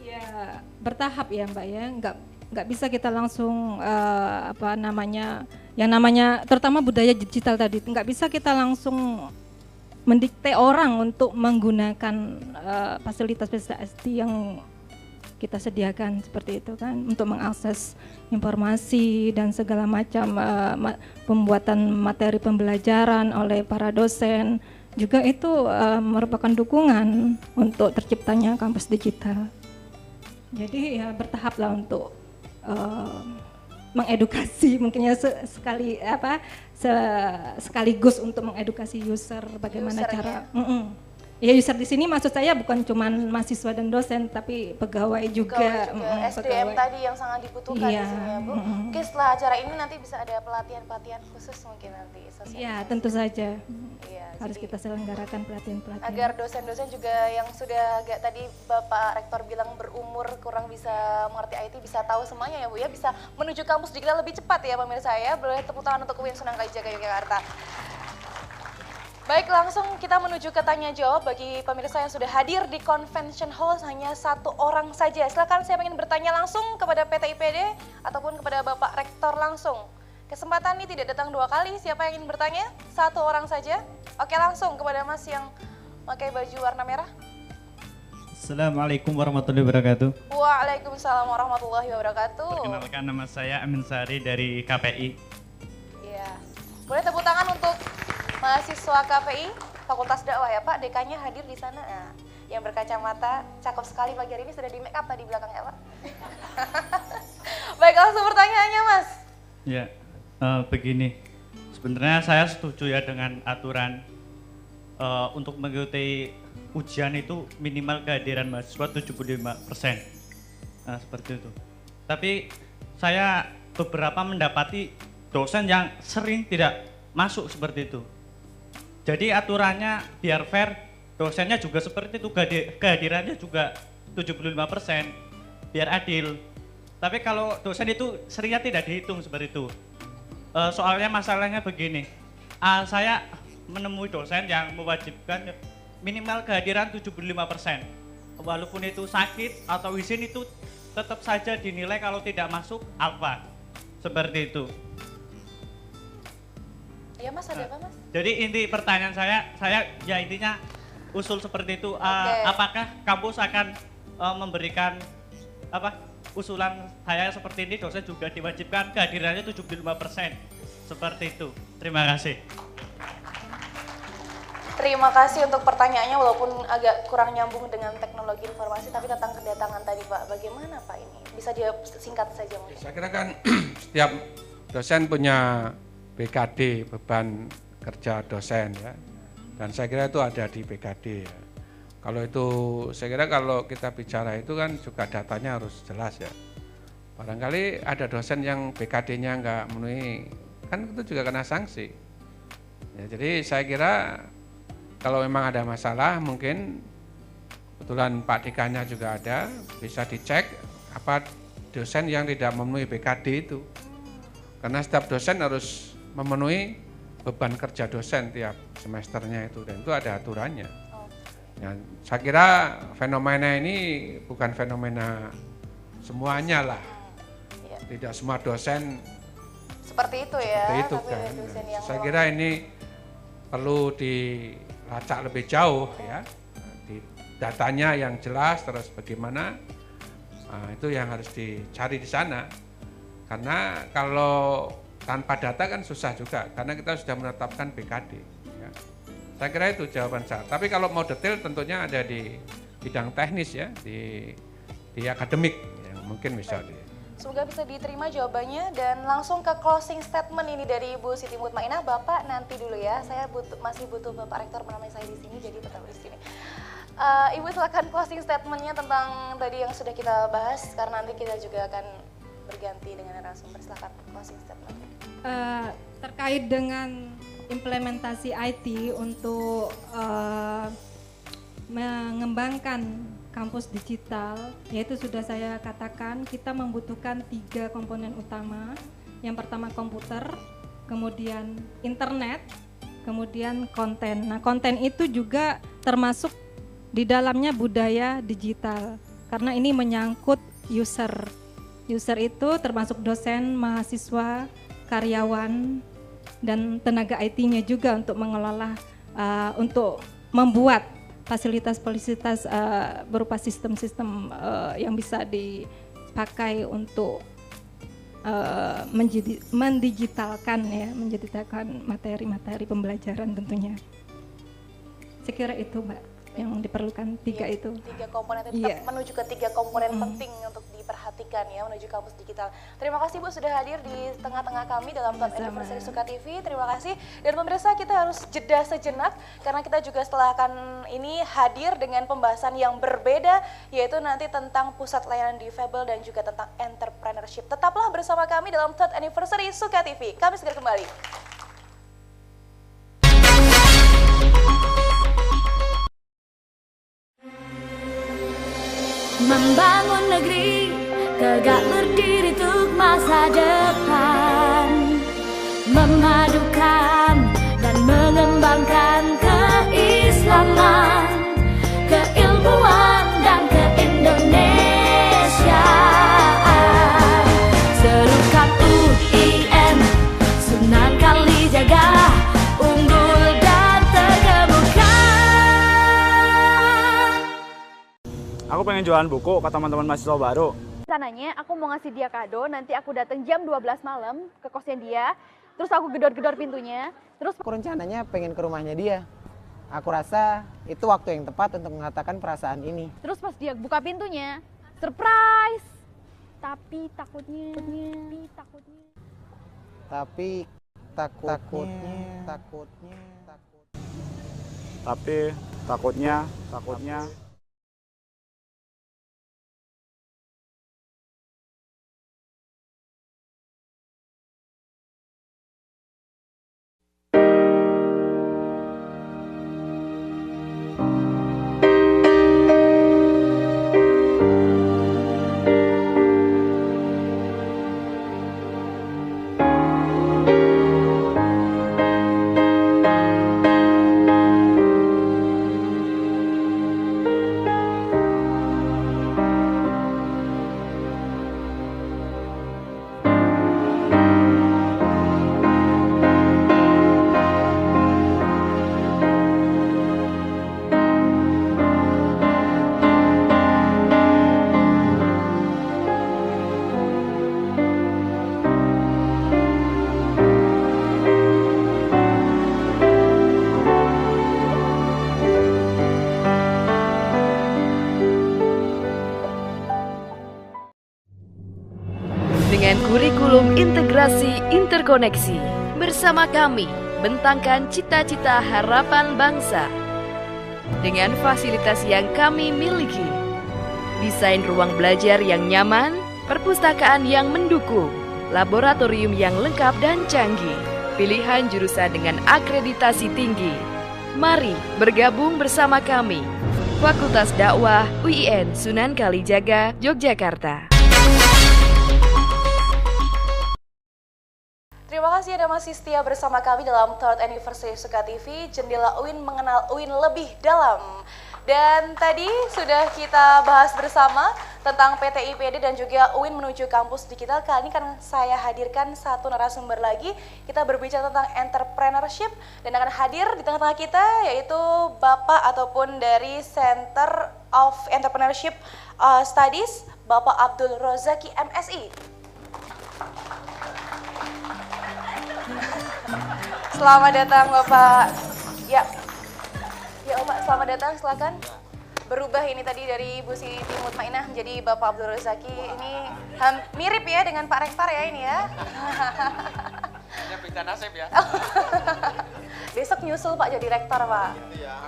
Ya bertahap ya Mbak ya, nggak bisa kita langsung yang namanya terutama budaya digital tadi, nggak bisa kita langsung mendikte orang untuk menggunakan fasilitas PSDI yang kita sediakan seperti itu kan, untuk mengakses informasi dan segala macam pembuatan materi pembelajaran oleh para dosen juga itu merupakan dukungan untuk terciptanya kampus digital. Jadi ya bertahap lah untuk mengedukasi, mungkinnya sekaligus untuk mengedukasi user bagaimana cara. Ya user di sini maksud saya bukan cuma mahasiswa dan dosen, tapi pegawai juga. SDM tadi yang sangat dibutuhkan di sini ya Bu. Oke, setelah acara ini nanti bisa ada pelatihan-pelatihan khusus mungkin nanti. Iya tentu saja. Iya, harus kita selenggarakan pelatihan-pelatihan. Agar dosen-dosen juga yang sudah agak tadi Bapak Rektor bilang berumur kurang bisa mengerti IT bisa tahu semuanya ya Bu ya, bisa menuju kampus digital lebih cepat ya pemirsa ya. Boleh tepuk tangan untuk UIN Sunan Kalijaga Yogyakarta. Baik, langsung kita menuju ke tanya jawab bagi pemirsa yang sudah hadir di Convention Hall, hanya 1 orang saja. Silakan, saya ingin bertanya langsung kepada PT IPD ataupun kepada Bapak Rektor langsung. Kesempatan ini tidak datang 2 kali, siapa yang ingin bertanya? 1 orang saja. Oke, langsung kepada Mas yang pakai baju warna merah. Assalamualaikum warahmatullahi wabarakatuh. Waalaikumsalam warahmatullahi wabarakatuh. Perkenalkan, nama saya Amin Sari dari KPI. Iya, boleh tepuk tangan untuk mahasiswa KPI, Fakultas Dakwah ya Pak, dekannya hadir di sana. Nah, yang berkacamata, cakep sekali pagi hari ini, sudah di make up tadi belakangnya Pak. Baik, langsung pertanyaannya Mas. Ya, begini, sebenarnya saya setuju ya dengan aturan untuk mengikuti ujian itu minimal kehadiran mahasiswa 75%. Nah, seperti itu. Tapi saya beberapa mendapati dosen yang sering tidak masuk seperti itu. Jadi aturannya biar fair, dosennya juga seperti itu, kehadirannya juga 75%, biar adil. Tapi kalau dosen itu seringnya tidak dihitung seperti itu. Soalnya masalahnya begini, saya menemui dosen yang mewajibkan minimal kehadiran 75%. Walaupun itu sakit atau izin itu tetap saja dinilai kalau tidak masuk alfa, seperti itu. Ya Mas, ada apa Mas? Jadi inti pertanyaan saya ya intinya usul seperti itu. Apakah kampus akan memberikan usulan saya seperti ini, dosen juga diwajibkan kehadirannya 75%, seperti itu. Terima kasih. Terima kasih untuk pertanyaannya, walaupun agak kurang nyambung dengan teknologi informasi, tapi tentang kedatangan tadi Pak, bagaimana Pak ini? Bisa dia singkat saja mungkin. Saya kira kan setiap dosen punya BKD, beban kerja dosen ya, dan saya kira itu ada di BKD ya. Kalau itu saya kira kalau kita bicara itu kan juga datanya harus jelas ya. Barangkali ada dosen yang BKD-nya nggak memenuhi, kan itu juga kena sanksi. Ya, jadi saya kira kalau memang ada masalah, mungkin kebetulan Pak Dekannya juga ada, bisa dicek apa dosen yang tidak memenuhi BKD itu. Karena setiap dosen harus memenuhi beban kerja dosen tiap semesternya itu, dan itu ada aturannya. Ya, saya kira fenomena ini bukan fenomena semuanya lah. Tidak semua dosen seperti itu ya. Seperti itu kan. Saya kira ini perlu lacak lebih jauh ya, di datanya yang jelas, terus bagaimana, itu yang harus dicari di sana. Karena kalau tanpa data kan susah juga, karena kita sudah menetapkan BKD. Ya. Saya kira itu jawaban saya. Tapi kalau mau detail tentunya ada di bidang teknis ya, di akademik yang mungkin bisa Semoga bisa diterima jawabannya dan langsung ke closing statement ini dari Ibu Siti Mutmainah. Bapak nanti dulu ya, saya masih butuh Bapak Rektor menemani saya di sini, jadi tetap di sini. Ibu silakan closing statementnya tentang tadi yang sudah kita bahas, karena nanti kita juga akan berganti dengan narasumber. Silakan closing statement. Terkait dengan implementasi IT untuk mengembangkan kampus digital, yaitu sudah saya katakan kita membutuhkan 3 komponen utama. Yang pertama komputer, kemudian internet, kemudian konten. Nah, konten itu juga termasuk di dalamnya budaya digital, karena ini menyangkut user. User itu termasuk dosen, mahasiswa, karyawan, dan tenaga IT-nya juga untuk mengelola, untuk membuat fasilitas-fasilitas berupa sistem-sistem yang bisa dipakai untuk mendigitalkan materi-materi pembelajaran tentunya. Saya kira itu Mbak yang diperlukan 3 itu. 3 komponen itu tetap menuju ke 3 komponen penting untuk diperhatikan ya menuju kampus digital. Terima kasih Bu sudah hadir di tengah-tengah kami dalam Top Anniversary Suka TV. Terima kasih. Dan pemirsa, kita harus jeda sejenak karena kita juga setelah akan ini hadir dengan pembahasan yang berbeda, yaitu nanti tentang pusat layanan difabel dan juga tentang entrepreneurship. Tetaplah bersama kami dalam Top Anniversary Suka TV. Kami segera kembali. Membangun negeri tegak berdiri untuk masa depan, memadukan dan mengembangkan keislaman, keilmuan dan keindonesiaan. Serukan UIN, Sunan Kalijaga, unggul dan terkemuka. Aku pengen jualan buku ke teman-teman mahasiswa baru. Rencananya aku mau ngasih dia kado, nanti aku datang jam 12 malam ke kosnya dia, terus aku gedor-gedor pintunya, terus aku rencananya pengen ke rumahnya dia. Aku rasa itu waktu yang tepat untuk mengatakan perasaan ini. Terus pas dia buka pintunya, surprise! Tapi takutnya. Dengan kurikulum integrasi interkoneksi, bersama kami bentangkan cita-cita harapan bangsa. Dengan fasilitas yang kami miliki, desain ruang belajar yang nyaman, perpustakaan yang mendukung, laboratorium yang lengkap dan canggih, pilihan jurusan dengan akreditasi tinggi. Mari bergabung bersama kami, Fakultas Dakwah UIN Sunan Kalijaga, Yogyakarta. Terima kasih Anda masih setia bersama kami dalam Third Anniversary Suka TV, jendela UIN mengenal UIN lebih dalam. Dan tadi sudah kita bahas bersama tentang PT IPD dan juga UIN menuju kampus digital. Kali ini kan saya hadirkan satu narasumber lagi. Kita berbicara tentang entrepreneurship dan akan hadir di tengah-tengah kita yaitu Bapak ataupun dari Center of Entrepreneurship Studies, Bapak Abdul Rozaki MSI. Selamat datang Bapak. Ya Bapak, selamat datang, silakan. Berubah ini tadi dari Bu Siti Mutmainah menjadi Bapak Abdul Rozaki. Ini mirip ya dengan Pak Rektor ya ini ya. Hanya beda nasib ya. Besok nyusul Pak jadi rektor Pak.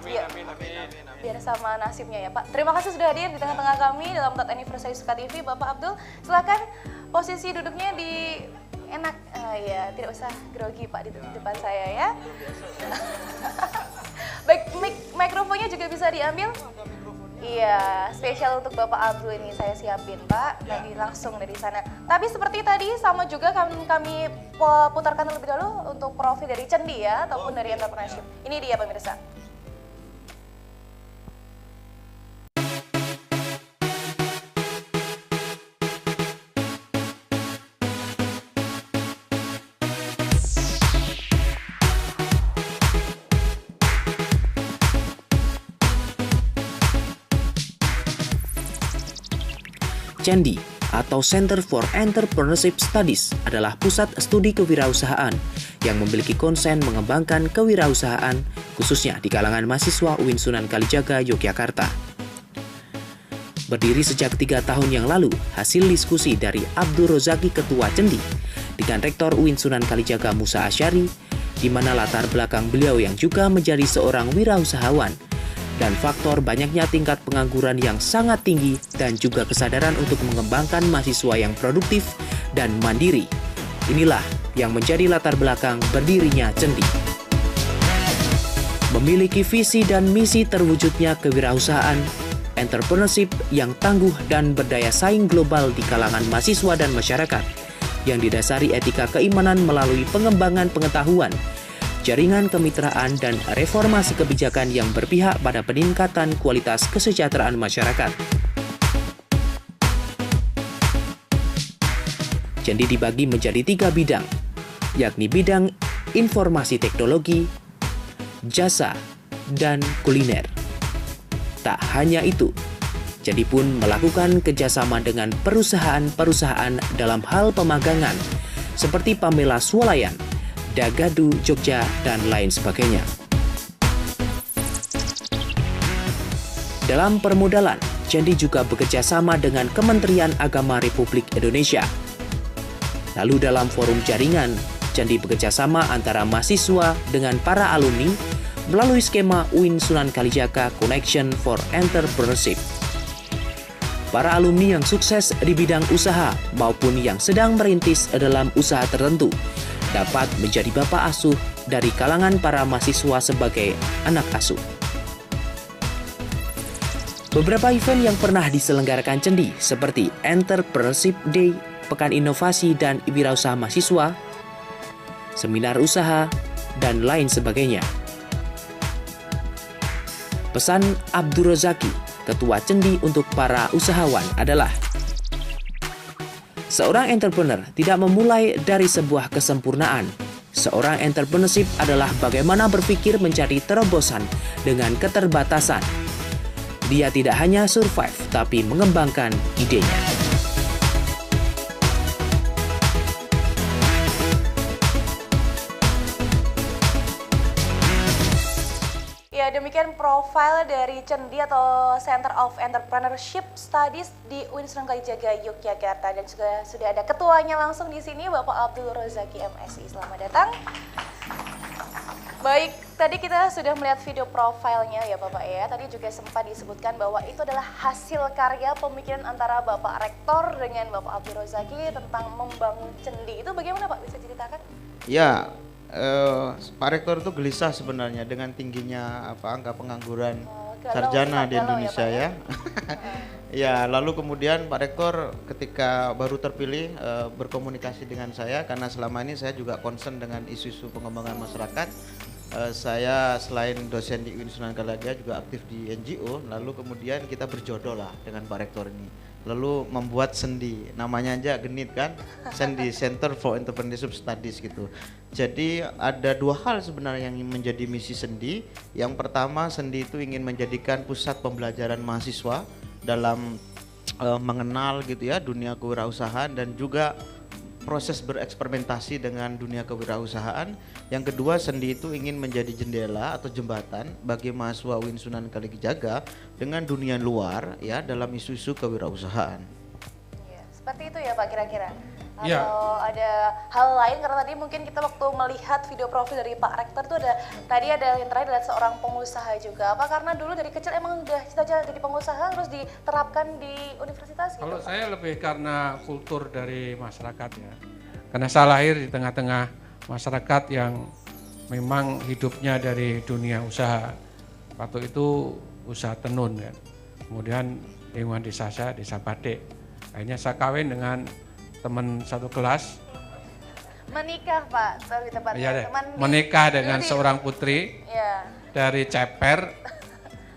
Amin, amin, amin. Biar sama nasibnya ya Pak. Terima kasih sudah hadir di tengah-tengah kami dalam Tat Anniversary Suka TV. Bapak Abdul, silakan posisi duduknya di enak. Ya, tidak usah grogi Pak di depan saya ya. Baik, mikrofonnya juga bisa diambil. Iya, spesial untuk Bapak Abdul ini saya siapin Pak, tadi langsung dari sana. Tapi seperti tadi sama juga kami putarkan terlebih dahulu untuk profil dari Cendi ya, ataupun dari entrepreneurship. Ini dia pemirsa. CENDI atau Center for Entrepreneurship Studies adalah pusat studi kewirausahaan yang memiliki konsen mengembangkan kewirausahaan khususnya di kalangan mahasiswa UIN Sunan Kalijaga, Yogyakarta. Berdiri sejak 3 tahun yang lalu, hasil diskusi dari Abdul Rozaki Ketua CENDI dengan Rektor UIN Sunan Kalijaga Musa Asyari, di mana latar belakang beliau yang juga menjadi seorang wirausahawan, dan faktor banyaknya tingkat pengangguran yang sangat tinggi dan juga kesadaran untuk mengembangkan mahasiswa yang produktif dan mandiri. Inilah yang menjadi latar belakang berdirinya CENDI. Memiliki visi dan misi terwujudnya kewirausahaan, entrepreneurship yang tangguh dan berdaya saing global di kalangan mahasiswa dan masyarakat, yang didasari etika keimanan melalui pengembangan pengetahuan, jaringan kemitraan, dan reformasi kebijakan yang berpihak pada peningkatan kualitas kesejahteraan masyarakat. CENDI dibagi menjadi 3 bidang, yakni bidang informasi teknologi, jasa, dan kuliner. Tak hanya itu, CENDI pun melakukan kerjasama dengan perusahaan-perusahaan dalam hal pemagangan, seperti Pamela Swalayan, Dagadu Jogja, dan lain sebagainya. Dalam permodalan, CENDI juga bekerja sama dengan Kementerian Agama Republik Indonesia. Lalu dalam forum jaringan, CENDI bekerja sama antara mahasiswa dengan para alumni melalui skema UIN Sunan Kalijaga Connection for Entrepreneurship. Para alumni yang sukses di bidang usaha maupun yang sedang merintis dalam usaha tertentu dapat menjadi bapak asuh dari kalangan para mahasiswa sebagai anak asuh. Beberapa event yang pernah diselenggarakan CENDI seperti Entrepreneurship Day, Pekan Inovasi dan Wirausaha Mahasiswa, seminar usaha, dan lain sebagainya. Pesan Abdul Rozaki, Ketua CENDI untuk para usahawan adalah: seorang entrepreneur tidak memulai dari sebuah kesempurnaan. Seorang entrepreneurship adalah bagaimana berpikir mencari terobosan dengan keterbatasan. Dia tidak hanya survive, tapi mengembangkan idenya. Ya, demikian profil dari CENDI atau Center of Entrepreneurship Studies di UIN Sunan Kalijaga, Yogyakarta, dan juga sudah ada ketuanya langsung di sini, Bapak Abdul Rozaki MSI. Selamat datang. Baik, tadi kita sudah melihat video profilnya ya Bapak ya. Tadi juga sempat disebutkan bahwa itu adalah hasil karya pemikiran antara Bapak Rektor dengan Bapak Abdul Rozaki tentang membangun CENDI. Itu bagaimana Pak? Bisa ceritakan? Ya, Pak Rektor itu gelisah sebenarnya dengan tingginya angka pengangguran sarjana di Indonesia ya. Ya, lalu kemudian Pak Rektor ketika baru terpilih berkomunikasi dengan saya karena selama ini saya juga concern dengan isu-isu pengembangan masyarakat. saya selain dosen di UIN Sunan Kalijaga juga aktif di NGO, lalu kemudian kita berjodoh lah dengan Pak Rektor ini. Lalu membuat sendi, namanya aja genit kan, sendi Center for Entrepreneurship Studies gitu. Jadi ada dua hal sebenarnya yang menjadi misi sendi. Yang pertama, sendi itu ingin menjadikan pusat pembelajaran mahasiswa dalam mengenal gitu ya dunia kewirausahaan dan juga proses bereksperimentasi dengan dunia kewirausahaan. Yang kedua, sendi itu ingin menjadi jendela atau jembatan bagi mahasiswa UIN Sunan Kalijaga dengan dunia luar ya dalam isu-isu kewirausahaan. Ya, seperti itu ya Pak kira-kira. Atau Ya. ada hal lain, karena tadi mungkin kita waktu melihat video profil dari Pak Rektor tuh tadi ada yang terakhir adalah seorang pengusaha juga. Apa karena dulu dari kecil emang udah cita-cita jadi pengusaha terus diterapkan di universitas gitu? Kalau saya lebih karena kultur dari masyarakat ya. Karena saya lahir di tengah-tengah masyarakat yang memang hidupnya dari dunia usaha. Waktu itu usaha tenun kan. Kemudian lingkungan desa saya, desa Batik. Akhirnya saya kawin dengan teman satu kelas. Menikah Pak, lebih tepatnya. Ya deh, Teman menikah dengan seorang putri ya. dari Ceper.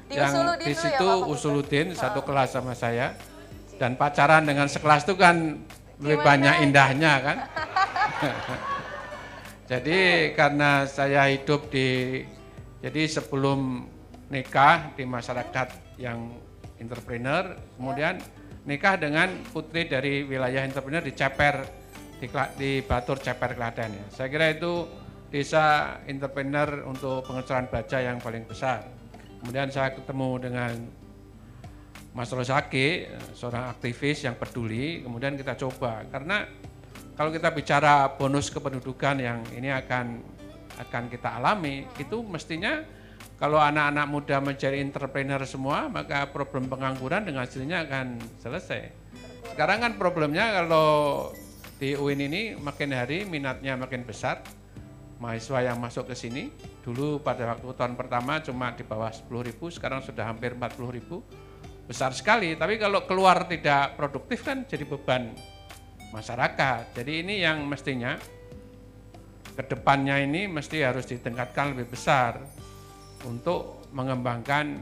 Yang Usuludin di dulu situ ya, Pak, Usuludin satu kelas sama saya. Dan pacaran dengan sekelas itu kan lebih banyak indahnya kan. Jadi karena saya hidup jadi sebelum nikah di masyarakat yang entrepreneur, kemudian nikah dengan putri dari wilayah entrepreneur di Ceper, di Batur Ceper Klaten ya. Saya kira itu desa entrepreneur untuk pengecoran baja yang paling besar. Kemudian saya ketemu dengan Mas Rosaki, seorang aktivis yang peduli, kemudian kita coba. Karena kalau kita bicara bonus kependudukan yang ini akan kita alami, itu mestinya kalau anak-anak muda menjadi entrepreneur semua, maka problem pengangguran dengan hasilnya akan selesai. Sekarang kan problemnya kalau di UIN ini makin hari minatnya makin besar, mahasiswa yang masuk ke sini. Dulu pada waktu tahun pertama cuma di bawah 10.000, sekarang sudah hampir 40.000. Besar sekali, tapi kalau keluar tidak produktif kan jadi beban masyarakat. Jadi ini yang mestinya kedepannya ini mesti harus ditingkatkan lebih besar untuk mengembangkan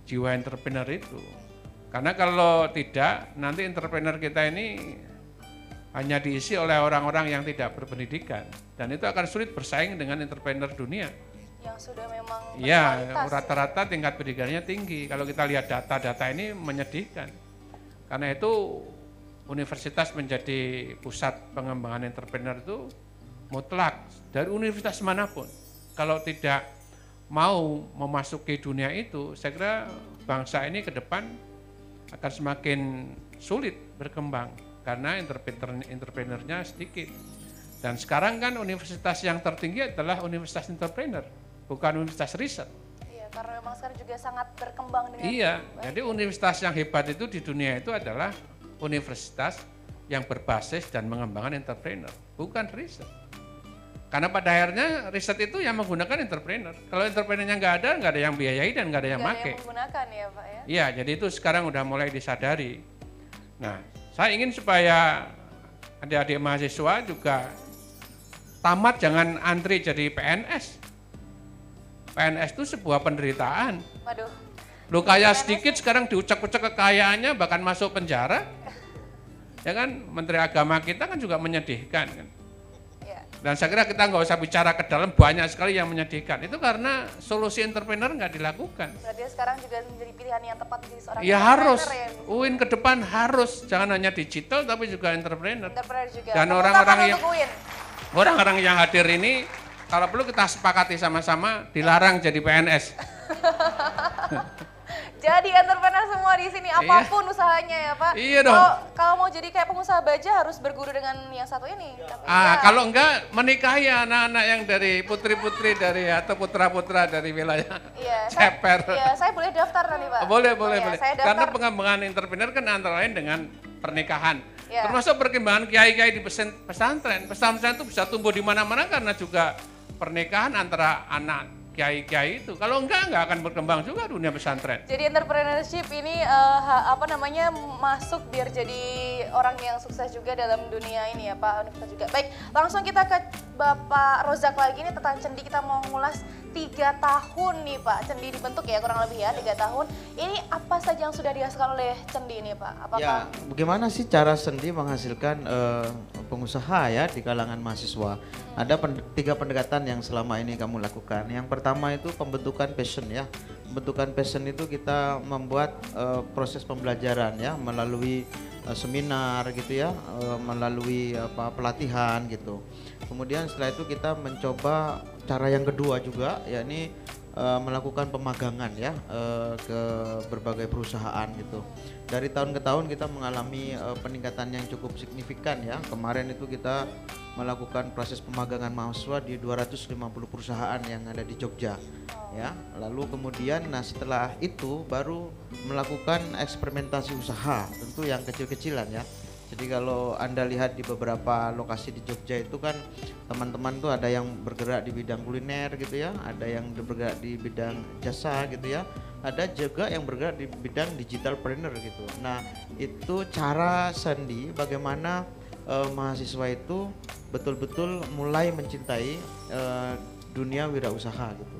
jiwa entrepreneur itu. Karena kalau tidak, nanti entrepreneur kita ini hanya diisi oleh orang-orang yang tidak berpendidikan. Dan itu akan sulit bersaing dengan entrepreneur dunia. Yang sudah memang ya, berkualitas. rata-rata tingkat pendidikannya tinggi. Kalau kita lihat data-data ini menyedihkan. Karena itu universitas menjadi pusat pengembangan entrepreneur itu mutlak dari universitas manapun. Kalau tidak mau memasuki dunia itu, saya kira bangsa ini ke depan akan semakin sulit berkembang karena entrepreneurnya sedikit. Dan sekarang kan universitas yang tertinggi adalah universitas entrepreneur, bukan universitas riset. Iya, karena memang sekarang juga sangat berkembang dengan Jadi universitas yang hebat itu di dunia itu adalah universitas yang berbasis dan mengembangkan entrepreneur, bukan riset. Karena pada akhirnya riset itu yang menggunakan entrepreneur. Kalau entrepreneurnya nggak ada yang biayai dan nggak ada yang make. Yang menggunakan ya Pak ya. Iya, jadi itu sekarang udah mulai disadari. Nah, saya ingin supaya adik-adik mahasiswa juga tamat jangan antri jadi PNS. PNS itu sebuah penderitaan. Waduh. Lo kaya sedikit sekarang diucek-ucek kekayaannya bahkan masuk penjara. Ya kan, Menteri Agama kita kan juga menyedihkan kan. Dan saya kira kita nggak usah bicara ke dalam, banyak sekali yang menyedihkan. Itu karena solusi entrepreneur nggak dilakukan. Berarti sekarang juga menjadi pilihan yang tepat menjadi seorang Ya entrepreneur harus, ya. UIN ke depan harus, jangan hanya digital tapi juga entrepreneur. Entrepreneur juga. Dan orang-orang yang hadir ini, kalau perlu kita sepakati sama-sama, dilarang jadi PNS. Jadi entrepreneur semua di sini apapun usahanya ya Pak. Iya dong. Kalau mau jadi kayak pengusaha baja harus berguru dengan yang satu ini. Tapi Kalau enggak menikahi anak-anak yang dari putri-putri dari atau putra-putra dari wilayah Ceper. Iya, saya boleh daftar nanti Pak. Boleh. Saya daftar. Karena pengembangan entrepreneur kan antara lain dengan pernikahan. Ya. Termasuk perkembangan kiai-kiai di pesantren. Pesantren itu bisa tumbuh di mana-mana karena juga pernikahan antara anak kiai-kiai itu. Kalau enggak akan berkembang juga dunia pesantren. Jadi entrepreneurship ini masuk biar jadi orang yang sukses juga dalam dunia ini ya Pak, universitas juga. Baik, langsung kita ke Bapak Rozak lagi nih tentang Cendi. Kita mau ngulas 3 tahun nih Pak, Cendi dibentuk ya kurang lebih ya 3 tahun. Ini apa saja yang sudah dihasilkan oleh Cendi ini Pak? Apakah Ya, bagaimana sih cara Cendi menghasilkan pengusaha ya di kalangan mahasiswa? Ada 3 pendekatan yang selama ini kamu lakukan. Yang pertama itu pembentukan passion ya. Pembentukan passion itu kita membuat proses pembelajaran ya melalui seminar gitu ya, melalui pelatihan gitu. Kemudian setelah itu kita mencoba cara yang kedua juga, yakni melakukan pemagangan ya ke berbagai perusahaan gitu. Dari tahun ke tahun kita mengalami peningkatan yang cukup signifikan ya. Kemarin itu kita melakukan proses pemagangan mahasiswa di 250 perusahaan yang ada di Jogja ya. Lalu kemudian setelah itu baru melakukan eksperimentasi usaha, tentu yang kecil-kecilan ya. Jadi kalau Anda lihat di beberapa lokasi di Jogja itu kan teman-teman tuh ada yang bergerak di bidang kuliner gitu ya, ada yang bergerak di bidang jasa gitu ya, ada juga yang bergerak di bidang digitalpreneur gitu. Nah itu cara Cendi bagaimana mahasiswa itu betul-betul mulai mencintai dunia wirausaha gitu.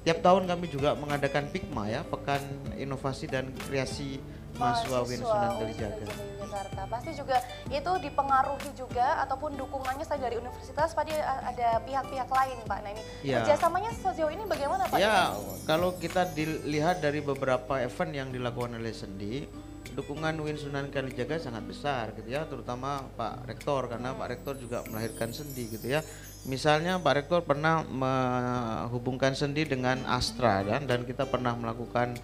Tiap tahun kami juga mengadakan PIKMA ya, Pekan Inovasi dan Kreasi Mahasiswa UIN Sunan Kalijaga. Jakarta. Pasti juga itu dipengaruhi juga ataupun dukungannya selain dari universitas, Pak, ada pihak-pihak lain Pak. Nah ini kerjasamanya sejauh ini bagaimana Pak? Ya, kalau kita dilihat dari beberapa event yang dilakukan oleh Cendi, dukungan UIN Sunan Kalijaga sangat besar gitu ya, terutama Pak Rektor, karena Pak Rektor juga melahirkan Cendi gitu ya. Misalnya Pak Rektor pernah menghubungkan Cendi dengan Astra dan kita pernah melakukan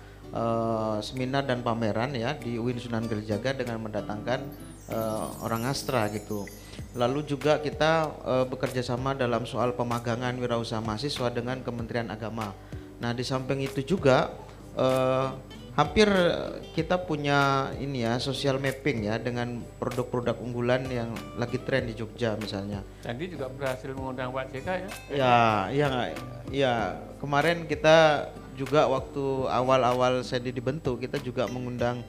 seminar dan pameran ya di UIN Sunan Kalijaga dengan mendatangkan orang Astra gitu. Lalu juga kita bekerja sama dalam soal pemagangan wirausaha mahasiswa dengan Kementerian Agama. Nah di samping itu juga hampir kita punya ini ya social mapping ya dengan produk-produk unggulan yang lagi tren di Jogja misalnya. Cendi juga berhasil mengundang Pak JK ya? Ya kemarin kita juga waktu awal-awal Cendi dibentuk kita juga mengundang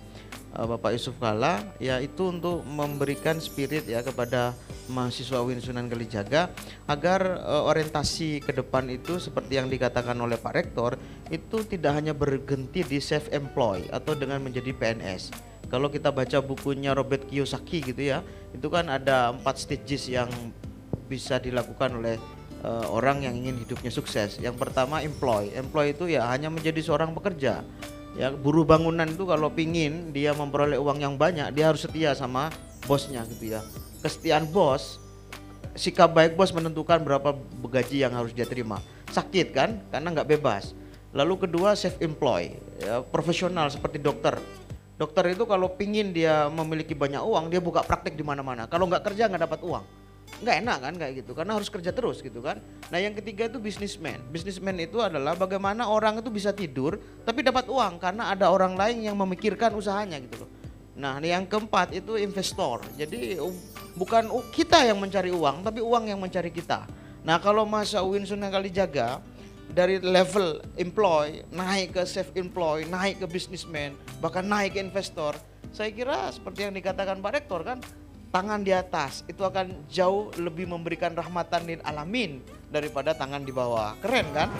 Bapak Yusuf Kalla ya, itu untuk memberikan spirit ya kepada mahasiswa UIN Sunan Kalijaga agar orientasi ke depan itu seperti yang dikatakan oleh Pak Rektor itu tidak hanya berhenti di self employ atau dengan menjadi PNS. Kalau kita baca bukunya Robert Kiyosaki gitu ya, itu kan ada 4 stages yang bisa dilakukan oleh orang yang ingin hidupnya sukses. Yang pertama employ itu ya hanya menjadi seorang pekerja. Ya, buruh bangunan itu kalau pingin dia memperoleh uang yang banyak, dia harus setia sama bosnya gitu ya. Kesetiaan bos, sikap baik bos menentukan berapa gaji yang harus dia terima. Sakit kan, karena nggak bebas. Lalu kedua self employ, ya, profesional seperti dokter. Dokter itu kalau pingin dia memiliki banyak uang, dia buka praktek di mana-mana. Kalau nggak kerja nggak dapat uang. Nggak enak kan kayak gitu, karena harus kerja terus gitu kan. Nah yang ketiga itu businessman. Businessman itu adalah bagaimana orang itu bisa tidur tapi dapat uang karena ada orang lain yang memikirkan usahanya gitu loh. Nah yang keempat itu investor. Jadi bukan kita yang mencari uang tapi uang yang mencari kita. Nah kalau masa UIN Sunan Kalijaga dari level employ naik ke self employ, naik ke businessman, bahkan naik ke investor, saya kira seperti yang dikatakan Pak Rektor kan, tangan di atas itu akan jauh lebih memberikan rahmatan lil alamin daripada tangan di bawah. Keren kan?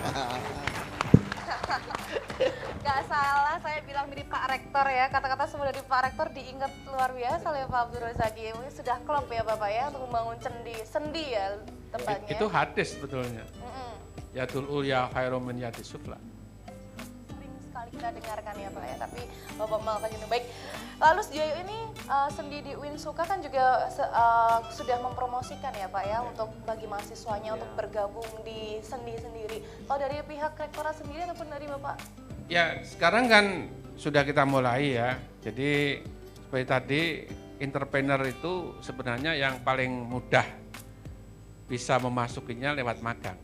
Gak salah saya bilang mirip Pak Rektor ya. Kata-kata semua dari Pak Rektor diingat luar biasa oleh Pak Abdul Rozaki. Sudah klop ya Bapak ya untuk membangun sendi ya tempatnya. Itu hadis sebetulnya. Yadul ulya khairum min yadis sufla. Sekali kita dengarkan ya Pak ya, tapi Bapak melakukan ini baik. Lalu sejauh ini Sendi di UIN Suka kan juga sudah mempromosikan ya Pak ya untuk bagi mahasiswanya untuk bergabung di Sendi sendiri. Kalau dari pihak rektorat sendiri ataupun dari Bapak? Ya sekarang kan sudah kita mulai ya. Jadi seperti tadi entrepreneur itu sebenarnya yang paling mudah bisa memasukinya lewat magang.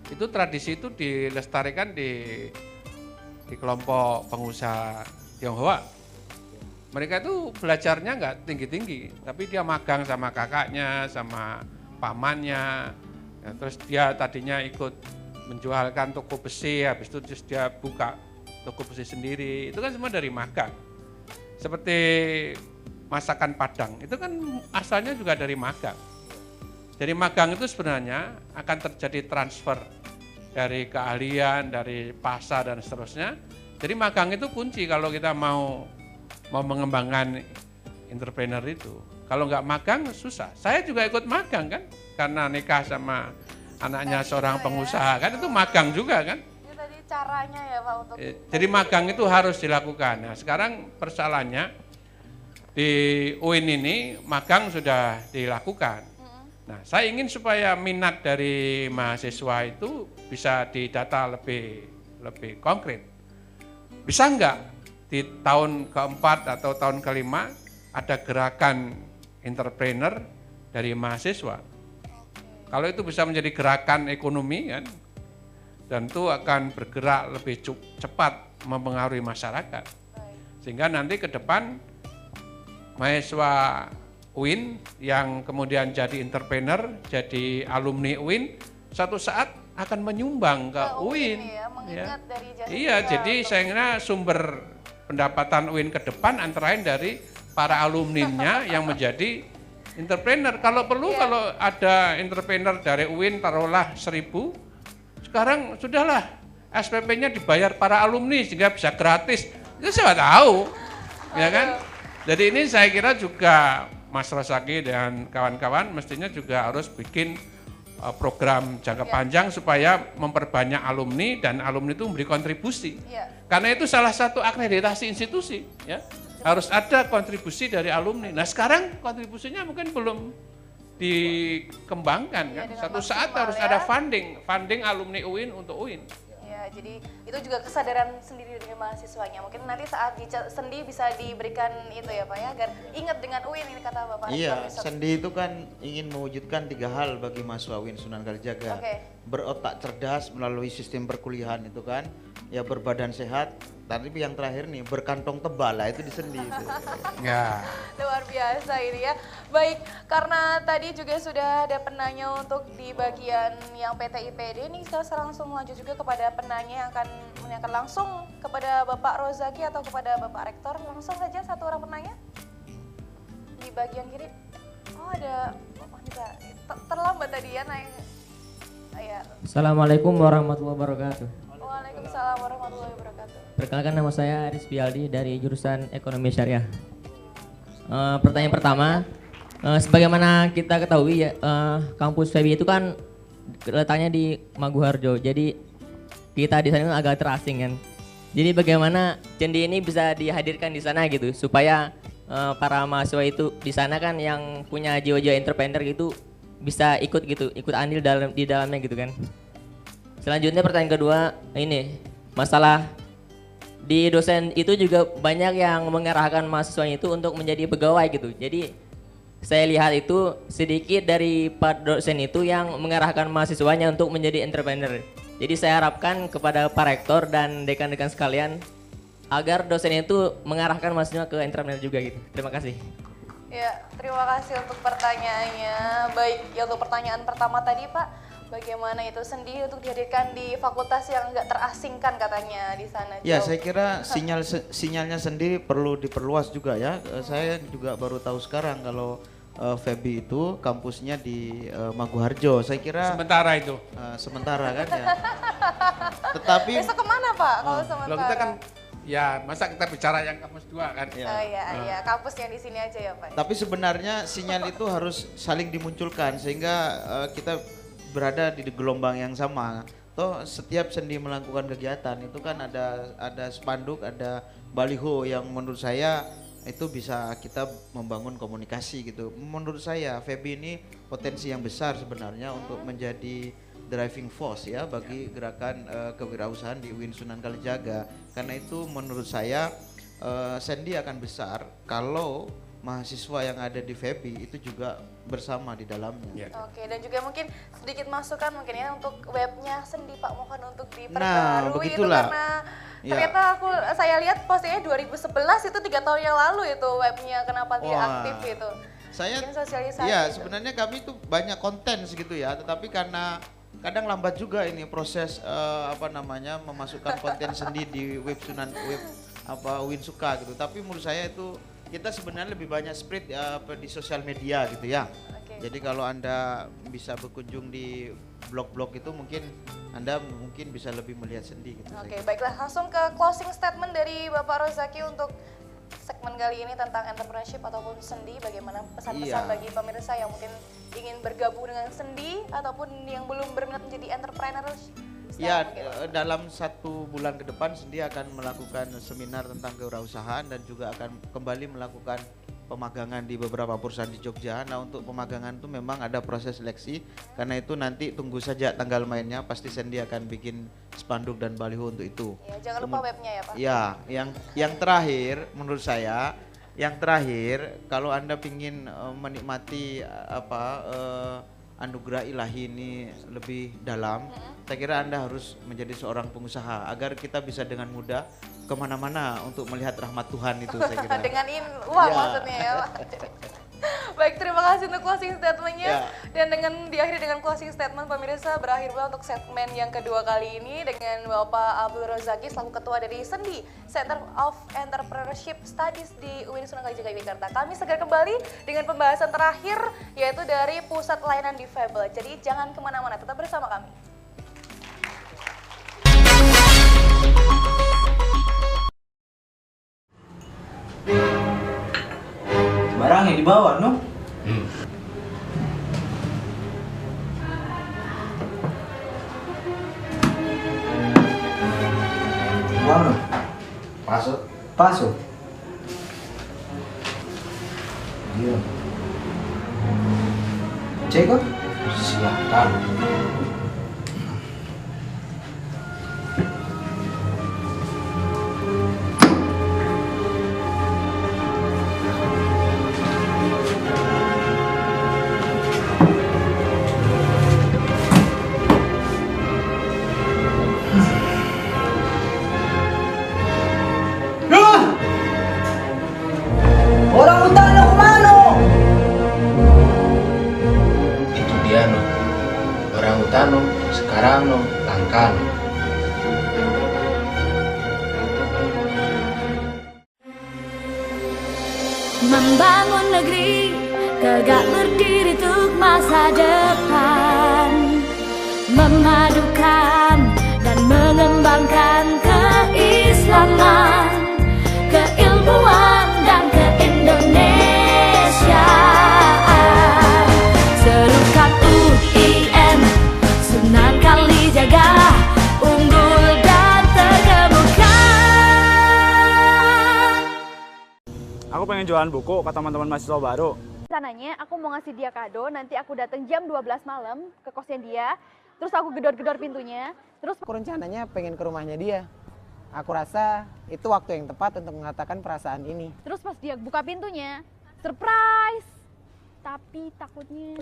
Itu tradisi itu dilestarikan di kelompok pengusaha Tionghoa. Mereka itu belajarnya nggak tinggi-tinggi, tapi dia magang sama kakaknya, sama pamannya. Ya, terus dia tadinya ikut menjualkan toko besi, habis itu terus dia buka toko besi sendiri. Itu kan semua dari magang. Seperti masakan Padang itu kan asalnya juga dari magang. Dari magang itu sebenarnya akan terjadi transfer dari keahlian, dari pasar dan seterusnya. Jadi magang itu kunci kalau kita mau mengembangkan entrepreneur itu. Kalau nggak magang susah. Saya juga ikut magang kan, karena nikah sama anaknya seorang pengusaha kan, itu magang juga kan. Itu tadi caranya ya Pak untuk. Jadi magang itu harus dilakukan. Nah sekarang persoalannya di UIN ini magang sudah dilakukan. Nah saya ingin supaya minat dari mahasiswa itu bisa didata lebih konkret. Bisa nggak di tahun keempat atau tahun kelima ada gerakan entrepreneur dari mahasiswa? Kalau itu bisa menjadi gerakan ekonomi kan, dan itu akan bergerak lebih cepat mempengaruhi masyarakat. Sehingga nanti ke depan mahasiswa UIN yang kemudian jadi entrepreneur, jadi alumni UIN, suatu saat akan menyumbang ke UIN. Ya, dari iya, jadi saya kira sumber pendapatan UIN ke depan antara lain dari para alumninya yang menjadi entrepreneur. Kalau perlu kalau ada entrepreneur dari UIN taruhlah 1.000, sekarang sudahlah SPP-nya dibayar para alumni sehingga bisa gratis. Itu saya tahu, ya kan? Jadi ini saya kira juga Mas Rosaki dan kawan-kawan mestinya juga harus bikin program jangka panjang supaya memperbanyak alumni dan alumni itu memberi kontribusi. Karena itu salah satu akreditasi institusi, ya. Harus ada kontribusi dari alumni. Nah sekarang kontribusinya mungkin belum dikembangkan kan. Satu saat harus ada funding alumni UIN untuk UIN. Ya, jadi itu juga kesadaran sendiri dari mahasiswanya. Mungkin nanti saat di sendi bisa diberikan itu ya Pak ya, agar ingat dengan UIN ini kata Bapak. Iya, sendi itu kan ingin mewujudkan 3 hal bagi mahasiswa UIN Sunan Kalijaga. Berotak cerdas melalui sistem perkuliahan itu kan, ya berbadan sehat, tapi yang terakhir nih berkantong tebal lah itu di sendi itu. Ya. Luar biasa ini ya. Baik, karena tadi juga sudah ada penanya untuk di bagian yang PT IPD nih, saya langsung lanjut juga kepada penanya yang akan menanyakan langsung kepada Bapak Rozaki atau kepada Bapak Rektor. Langsung saja satu orang penanya di bagian kiri. Oh ada, terlambat tadi ya naik. Ya. Assalamualaikum warahmatullahi wabarakatuh. Waalaikumsalam warahmatullahi wabarakatuh. Perkenalkan, nama saya Aris Bialdi dari jurusan Ekonomi Syariah. Pertanyaan pertama, sebagaimana kita ketahui ya, kampus FEBI itu kan letaknya di Maguharjo. Jadi kita di sana agak terasing kan. Jadi bagaimana Cendi ini bisa dihadirkan di sana gitu, supaya para mahasiswa itu di sana kan yang punya jiwa-jiwa entrepreneur gitu bisa ikut andil di dalamnya gitu kan. Selanjutnya pertanyaan kedua, ini masalah di dosen itu juga banyak yang mengarahkan mahasiswanya itu untuk menjadi pegawai gitu. Jadi saya lihat itu sedikit dari Pak dosen itu yang mengarahkan mahasiswanya untuk menjadi entrepreneur. Jadi saya harapkan kepada Pak Rektor dan dekan-dekan sekalian agar dosen itu mengarahkan mahasiswa ke entrepreneur juga gitu. Terima kasih. Ya, terima kasih untuk pertanyaannya. Baik, ya untuk pertanyaan pertama tadi Pak, bagaimana itu sendi untuk dihadirkan di fakultas yang nggak terasingkan katanya di sana? Ya, saya kira sinyalnya sendiri perlu diperluas juga ya. Saya juga baru tahu sekarang kalau FEBI itu kampusnya di Maguharjo. Saya kira sementara itu. Sementara kan ya. Tetapi besok kemana Pak kalau sementara? Kita kan ya masa kita bicara yang kampus 2 kan? Oh iya, kampus yang di sini aja ya Pak. Tapi sebenarnya sinyal itu harus saling dimunculkan sehingga kita berada di gelombang yang sama. Toh setiap sendi melakukan kegiatan itu kan ada spanduk, ada baliho yang menurut saya itu bisa kita membangun komunikasi gitu. Menurut saya FEBI ini potensi yang besar sebenarnya untuk menjadi driving force ya bagi gerakan kewirausahaan di UIN Sunan Kalijaga. Karena itu menurut saya sendi akan besar kalau mahasiswa yang ada di FEBI itu juga bersama di dalamnya. Oke, dan juga mungkin sedikit masukan mungkin ya untuk webnya sendi Pak, mohon untuk diperbarui Nah, begitulah. itu karena ternyata saya lihat postingnya 2011 itu 3 tahun yang lalu itu webnya, kenapa tidak aktif itu? Saya sosialisasi. Ya, itu. sebenarnya kami itu banyak konten segitu ya, tetapi karena kadang lambat juga ini proses memasukkan konten sendi di web UIN Suka gitu. Tapi menurut saya itu kita sebenarnya lebih banyak spread di sosial media gitu ya. Jadi kalau Anda bisa berkunjung di blog-blog itu mungkin Anda bisa lebih melihat sendi gitu. Oke, baiklah, langsung ke closing statement dari Bapak Rozaki untuk segmen kali ini tentang entrepreneurship ataupun sendi. Bagaimana pesan-pesan bagi pemirsa yang mungkin ingin bergabung dengan sendi ataupun yang belum berminat menjadi entrepreneur? Ya, dalam 1 bulan ke depan Sendi akan melakukan seminar tentang kewirausahaan dan juga akan kembali melakukan pemagangan di beberapa perusahaan di Jogja. Nah, untuk pemagangan itu memang ada proses seleksi, karena itu nanti tunggu saja tanggal mainnya, pasti Sendi akan bikin spanduk dan baliho untuk itu. Ya, jangan lupa webnya ya Pak. Ya, yang terakhir menurut saya, kalau Anda ingin menikmati anugerah ilahi ini lebih dalam, saya kira Anda harus menjadi seorang pengusaha agar kita bisa dengan mudah kemana-mana untuk melihat rahmat Tuhan itu, saya kira. Dengan uang maksudnya ya Pak. Baik, terima kasih untuk closing statementnya. Dan diakhiri dengan closing statement, pemirsa, berakhir pula untuk segmen yang kedua kali ini dengan Bapak Abdul Rozaki selaku Ketua dari Sendi, Center of Entrepreneurship Studies di UIN Sunan Kalijaga Yogyakarta. Kami segera kembali dengan pembahasan terakhir, yaitu dari Pusat Layanan Difabel. Jadi jangan kemana-mana, tetap bersama kami. Barang yang dibawa, no? Mana? Paso. Iya. Cek kok? Silakan. Sekarang langkan. Membangun negeri tegak berdiri untuk masa depan, memadukan dan mengembangkan keislaman, keilmuan dan keindonesiaan. Serukan UIN Sunan Kalijaga, unggul dan terkemuka. Aku pengen jualan buku kata teman-teman mahasiswa baru. Rencananya aku mau ngasih dia kado, nanti aku datang jam 12 malam ke kosnya dia, terus aku gedor-gedor pintunya, terus aku rencananya pengen ke rumahnya dia. Aku rasa itu waktu yang tepat untuk mengatakan perasaan ini. Terus pas dia buka pintunya, surprise. Tapi takutnya.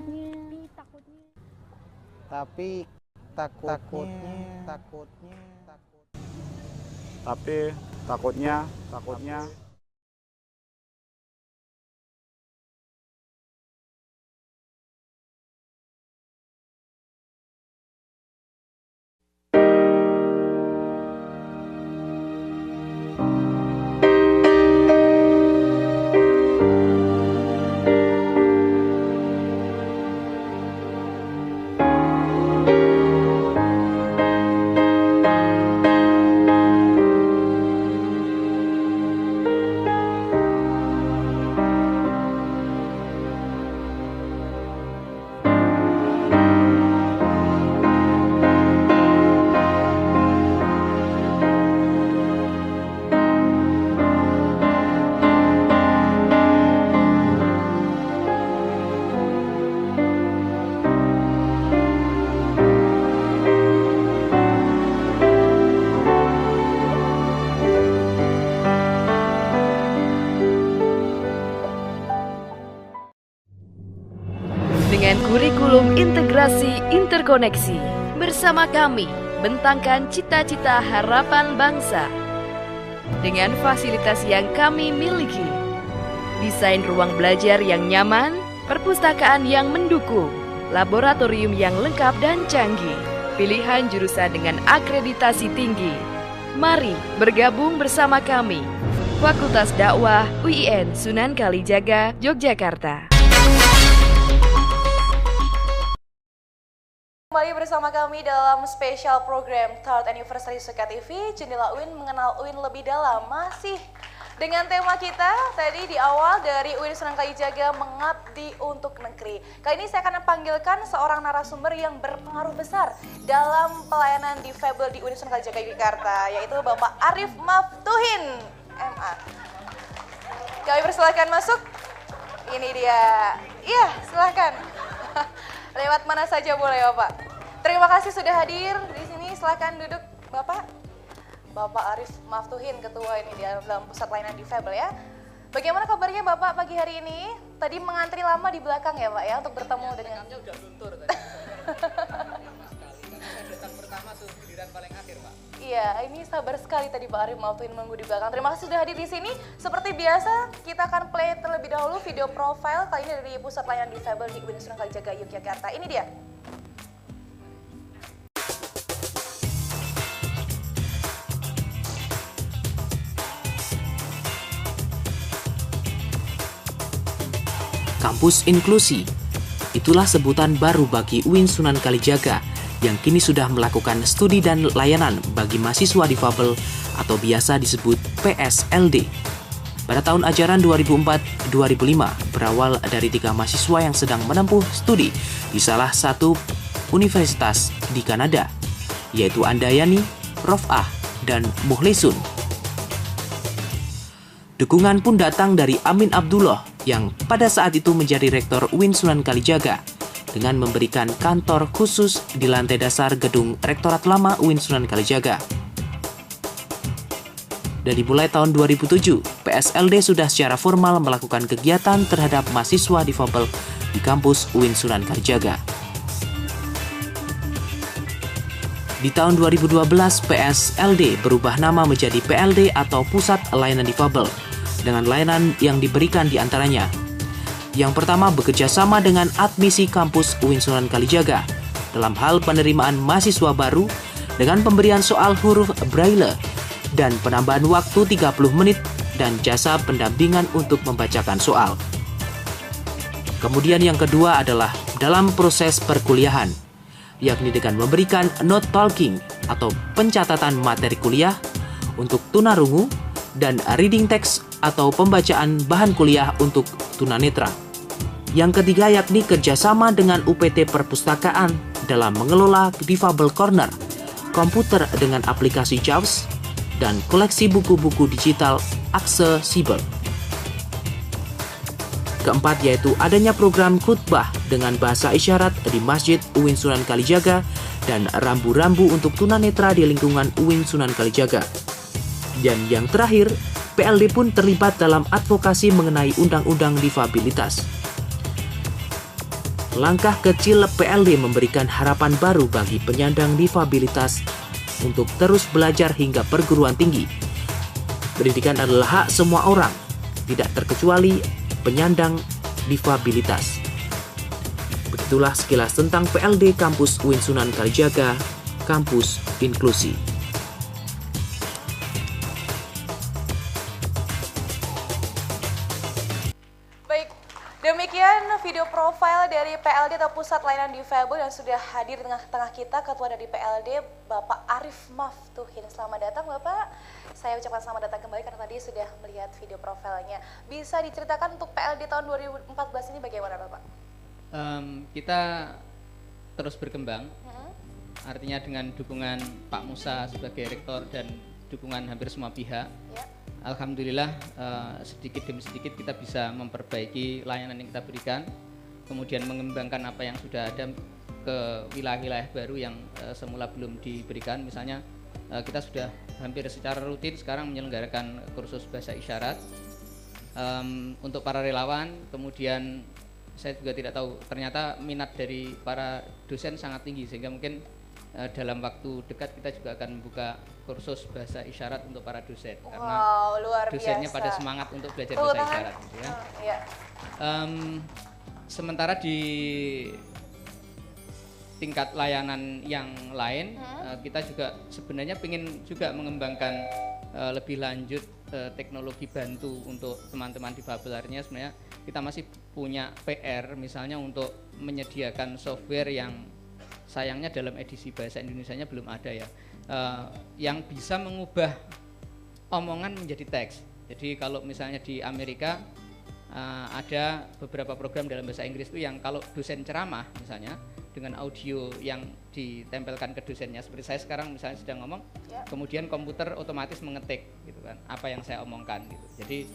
Dengan kurikulum integrasi interkoneksi, bersama kami bentangkan cita-cita harapan bangsa. Dengan fasilitas yang kami miliki, desain ruang belajar yang nyaman, perpustakaan yang mendukung, laboratorium yang lengkap dan canggih, pilihan jurusan dengan akreditasi tinggi. Mari bergabung bersama kami Fakultas Dakwah UIN Sunan Kalijaga, Yogyakarta. Kembali bersama kami dalam spesial program Third Anniversary Suka TV, Jendela UIN mengenal UIN lebih dalam. Masih dengan tema kita tadi di awal dari UIN Sunan Kalijaga mengabdi untuk negeri. Kali ini saya akan panggilkan seorang narasumber yang berpengaruh besar dalam pelayanan difabel di UIN Sunan Kalijaga Yogyakarta, yaitu Bapak Arif Maftuhin, MA. Kami persilahkan masuk. Ini dia. Iya, silahkan. Lewat mana saja boleh Bapak. Terima kasih sudah hadir di sini. Silahkan duduk Bapak. Bapak Arif Maftuhin, ketua ini di dalam pusat layanan difabel ya. Bagaimana kabarnya Bapak pagi hari ini? Tadi mengantri lama di belakang ya Pak ya untuk bertemu dengan. Rekamnya udah luntur tadi. Saya datang pertama tuh giliran paling akhir Pak. Iya, ini sabar sekali tadi Pak Arif Maftuhin menunggu di belakang. Terima kasih sudah hadir di sini. Seperti biasa, kita akan play terlebih dahulu video profile kali ini dari pusat layanan difabel di UIN Sunan Kalijaga Yogyakarta. Ini dia. Kampus Inklusi. Itulah sebutan baru bagi UIN Sunan Kalijaga yang kini sudah melakukan studi dan layanan bagi mahasiswa difabel atau biasa disebut PSLD. Pada tahun ajaran 2004-2005, berawal dari 3 mahasiswa yang sedang menempuh studi di salah satu universitas di Kanada, yaitu Andayani, Rof'ah, dan Muhlisun. Dukungan pun datang dari Amin Abdullah yang pada saat itu menjadi rektor UIN Sunan Kalijaga dengan memberikan kantor khusus di lantai dasar gedung Rektorat Lama UIN Sunan Kalijaga. Dari mulai tahun 2007, PSLD sudah secara formal melakukan kegiatan terhadap mahasiswa difabel di kampus UIN Sunan Kalijaga. Di tahun 2012, PSLD berubah nama menjadi PLD atau Pusat Layanan Difabel, dengan layanan yang diberikan di antaranya. Yang pertama, bekerja sama dengan admisi kampus UIN Sunan Kalijaga dalam hal penerimaan mahasiswa baru dengan pemberian soal huruf Braille dan penambahan waktu 30 menit dan jasa pendampingan untuk membacakan soal. Kemudian yang kedua adalah dalam proses perkuliahan, yakni dengan memberikan note talking atau pencatatan materi kuliah untuk tunarungu dan reading text atau pembacaan bahan kuliah untuk tunanetra. Yang ketiga yakni kerjasama dengan UPT Perpustakaan dalam mengelola Difabel Corner, komputer dengan aplikasi JAWS, dan koleksi buku-buku digital aksesibel. Keempat yaitu adanya program khutbah dengan bahasa isyarat di Masjid UIN Sunan Kalijaga dan rambu-rambu untuk tunanetra di lingkungan UIN Sunan Kalijaga. Dan yang terakhir, PLD pun terlibat dalam advokasi mengenai undang-undang difabilitas. Langkah kecil PLD memberikan harapan baru bagi penyandang difabilitas untuk terus belajar hingga perguruan tinggi. Pendidikan adalah hak semua orang, tidak terkecuali penyandang difabilitas. Begitulah sekilas tentang PLD Kampus UIN Sunan Kalijaga, Kampus Inklusi. Demikian video profile dari PLD atau Pusat Layanan Difabel yang sudah hadir di tengah-tengah kita, Ketua dari PLD, Bapak Arif Maftuhin. Selamat datang Bapak. Saya ucapkan selamat datang kembali karena tadi sudah melihat video profilnya. Bisa diceritakan untuk PLD tahun 2014 ini bagaimana Bapak? Kita terus berkembang, artinya dengan dukungan Pak Musa sebagai rektor dan dukungan hampir semua pihak. Ya. Alhamdulillah sedikit demi sedikit kita bisa memperbaiki layanan yang kita berikan, kemudian mengembangkan apa yang sudah ada ke wilayah-wilayah baru yang semula belum diberikan. Misalnya kita sudah hampir secara rutin sekarang menyelenggarakan kursus bahasa isyarat untuk para relawan. Kemudian saya juga tidak tahu, ternyata minat dari para dosen sangat tinggi sehingga mungkin dalam waktu dekat kita juga akan membuka kursus bahasa isyarat untuk para dosen. Wow, karena luar dosennya biasa. pada semangat untuk belajar bahasa isyarat gitu ya. Iya. Sementara di tingkat layanan yang lain kita juga sebenarnya ingin juga mengembangkan lebih lanjut teknologi bantu untuk teman-teman difabel. Artinya sebenarnya kita masih punya PR misalnya untuk menyediakan software yang sayangnya dalam edisi bahasa Indonesianya belum ada ya, yang bisa mengubah omongan menjadi teks. Jadi kalau misalnya di Amerika ada beberapa program dalam bahasa Inggris itu yang kalau dosen ceramah misalnya dengan audio yang ditempelkan ke dosennya, seperti saya sekarang misalnya sedang ngomong, kemudian komputer otomatis mengetik gitu kan apa yang saya omongkan gitu. Jadi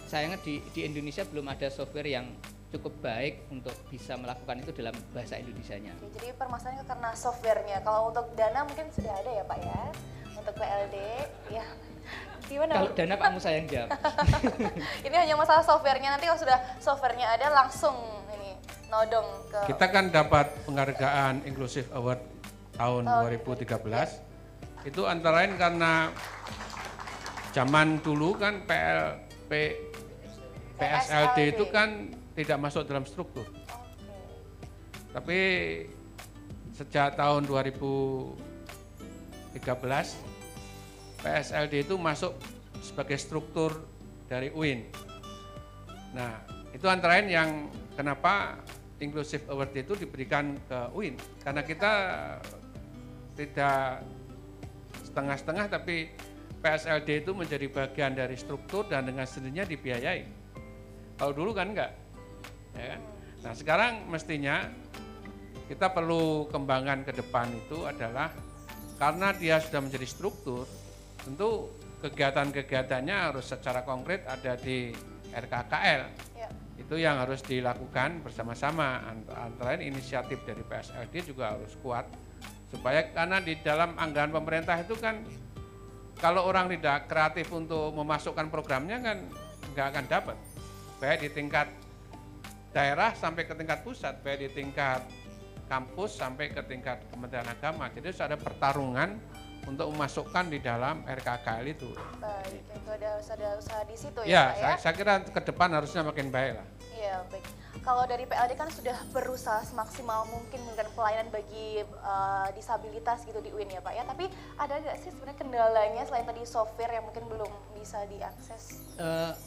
sayangnya di Indonesia belum ada software yang cukup baik untuk bisa melakukan itu dalam bahasa Indonesianya. Oke, jadi permasalahannya karena softwarenya. Kalau untuk dana mungkin sudah ada ya Pak ya, untuk PLD ya. Gimana? Kalau dana Pak Musa yang jawab. Ini hanya masalah softwarenya, nanti kalau sudah softwarenya ada langsung ini nodong ke. Kita kan dapat penghargaan Inclusive Award tahun 2013. Itu antara lain karena zaman dulu kan PSLD itu kan tidak masuk dalam struktur. Tapi sejak tahun 2013 PSLD itu masuk sebagai struktur dari UIN. Nah, itu antara lain yang kenapa Inclusive Award itu diberikan ke UIN. Karena kita tidak setengah-setengah, tapi PSLD itu menjadi bagian dari struktur dan dengan sendirinya dibiayai. Kalau dulu kan enggak. Ya kan? Nah, sekarang mestinya kita perlu kembangkan ke depan itu adalah karena dia sudah menjadi struktur, tentu kegiatan-kegiatannya harus secara konkret ada di RKKL. Itu yang harus dilakukan bersama-sama. Antara lain inisiatif dari PSLD juga harus kuat supaya karena di dalam anggaran pemerintah itu kan kalau orang tidak kreatif untuk memasukkan programnya kan nggak akan dapat. Baik di tingkat daerah sampai ke tingkat pusat, baik di tingkat kampus sampai ke tingkat Kementerian Agama. Jadi harus ada pertarungan untuk memasukkan di dalam RKKL itu. Baik, itu ada usaha di situ ya, ya Pak ya? Saya kira ke depan harusnya makin baik lah. Iya, baik. Kalau dari PLD kan sudah berusaha semaksimal mungkin memberikan pelayanan bagi disabilitas gitu di UIN ya Pak ya. Tapi ada nggak sih sebenarnya kendalanya selain tadi software yang mungkin belum bisa diakses?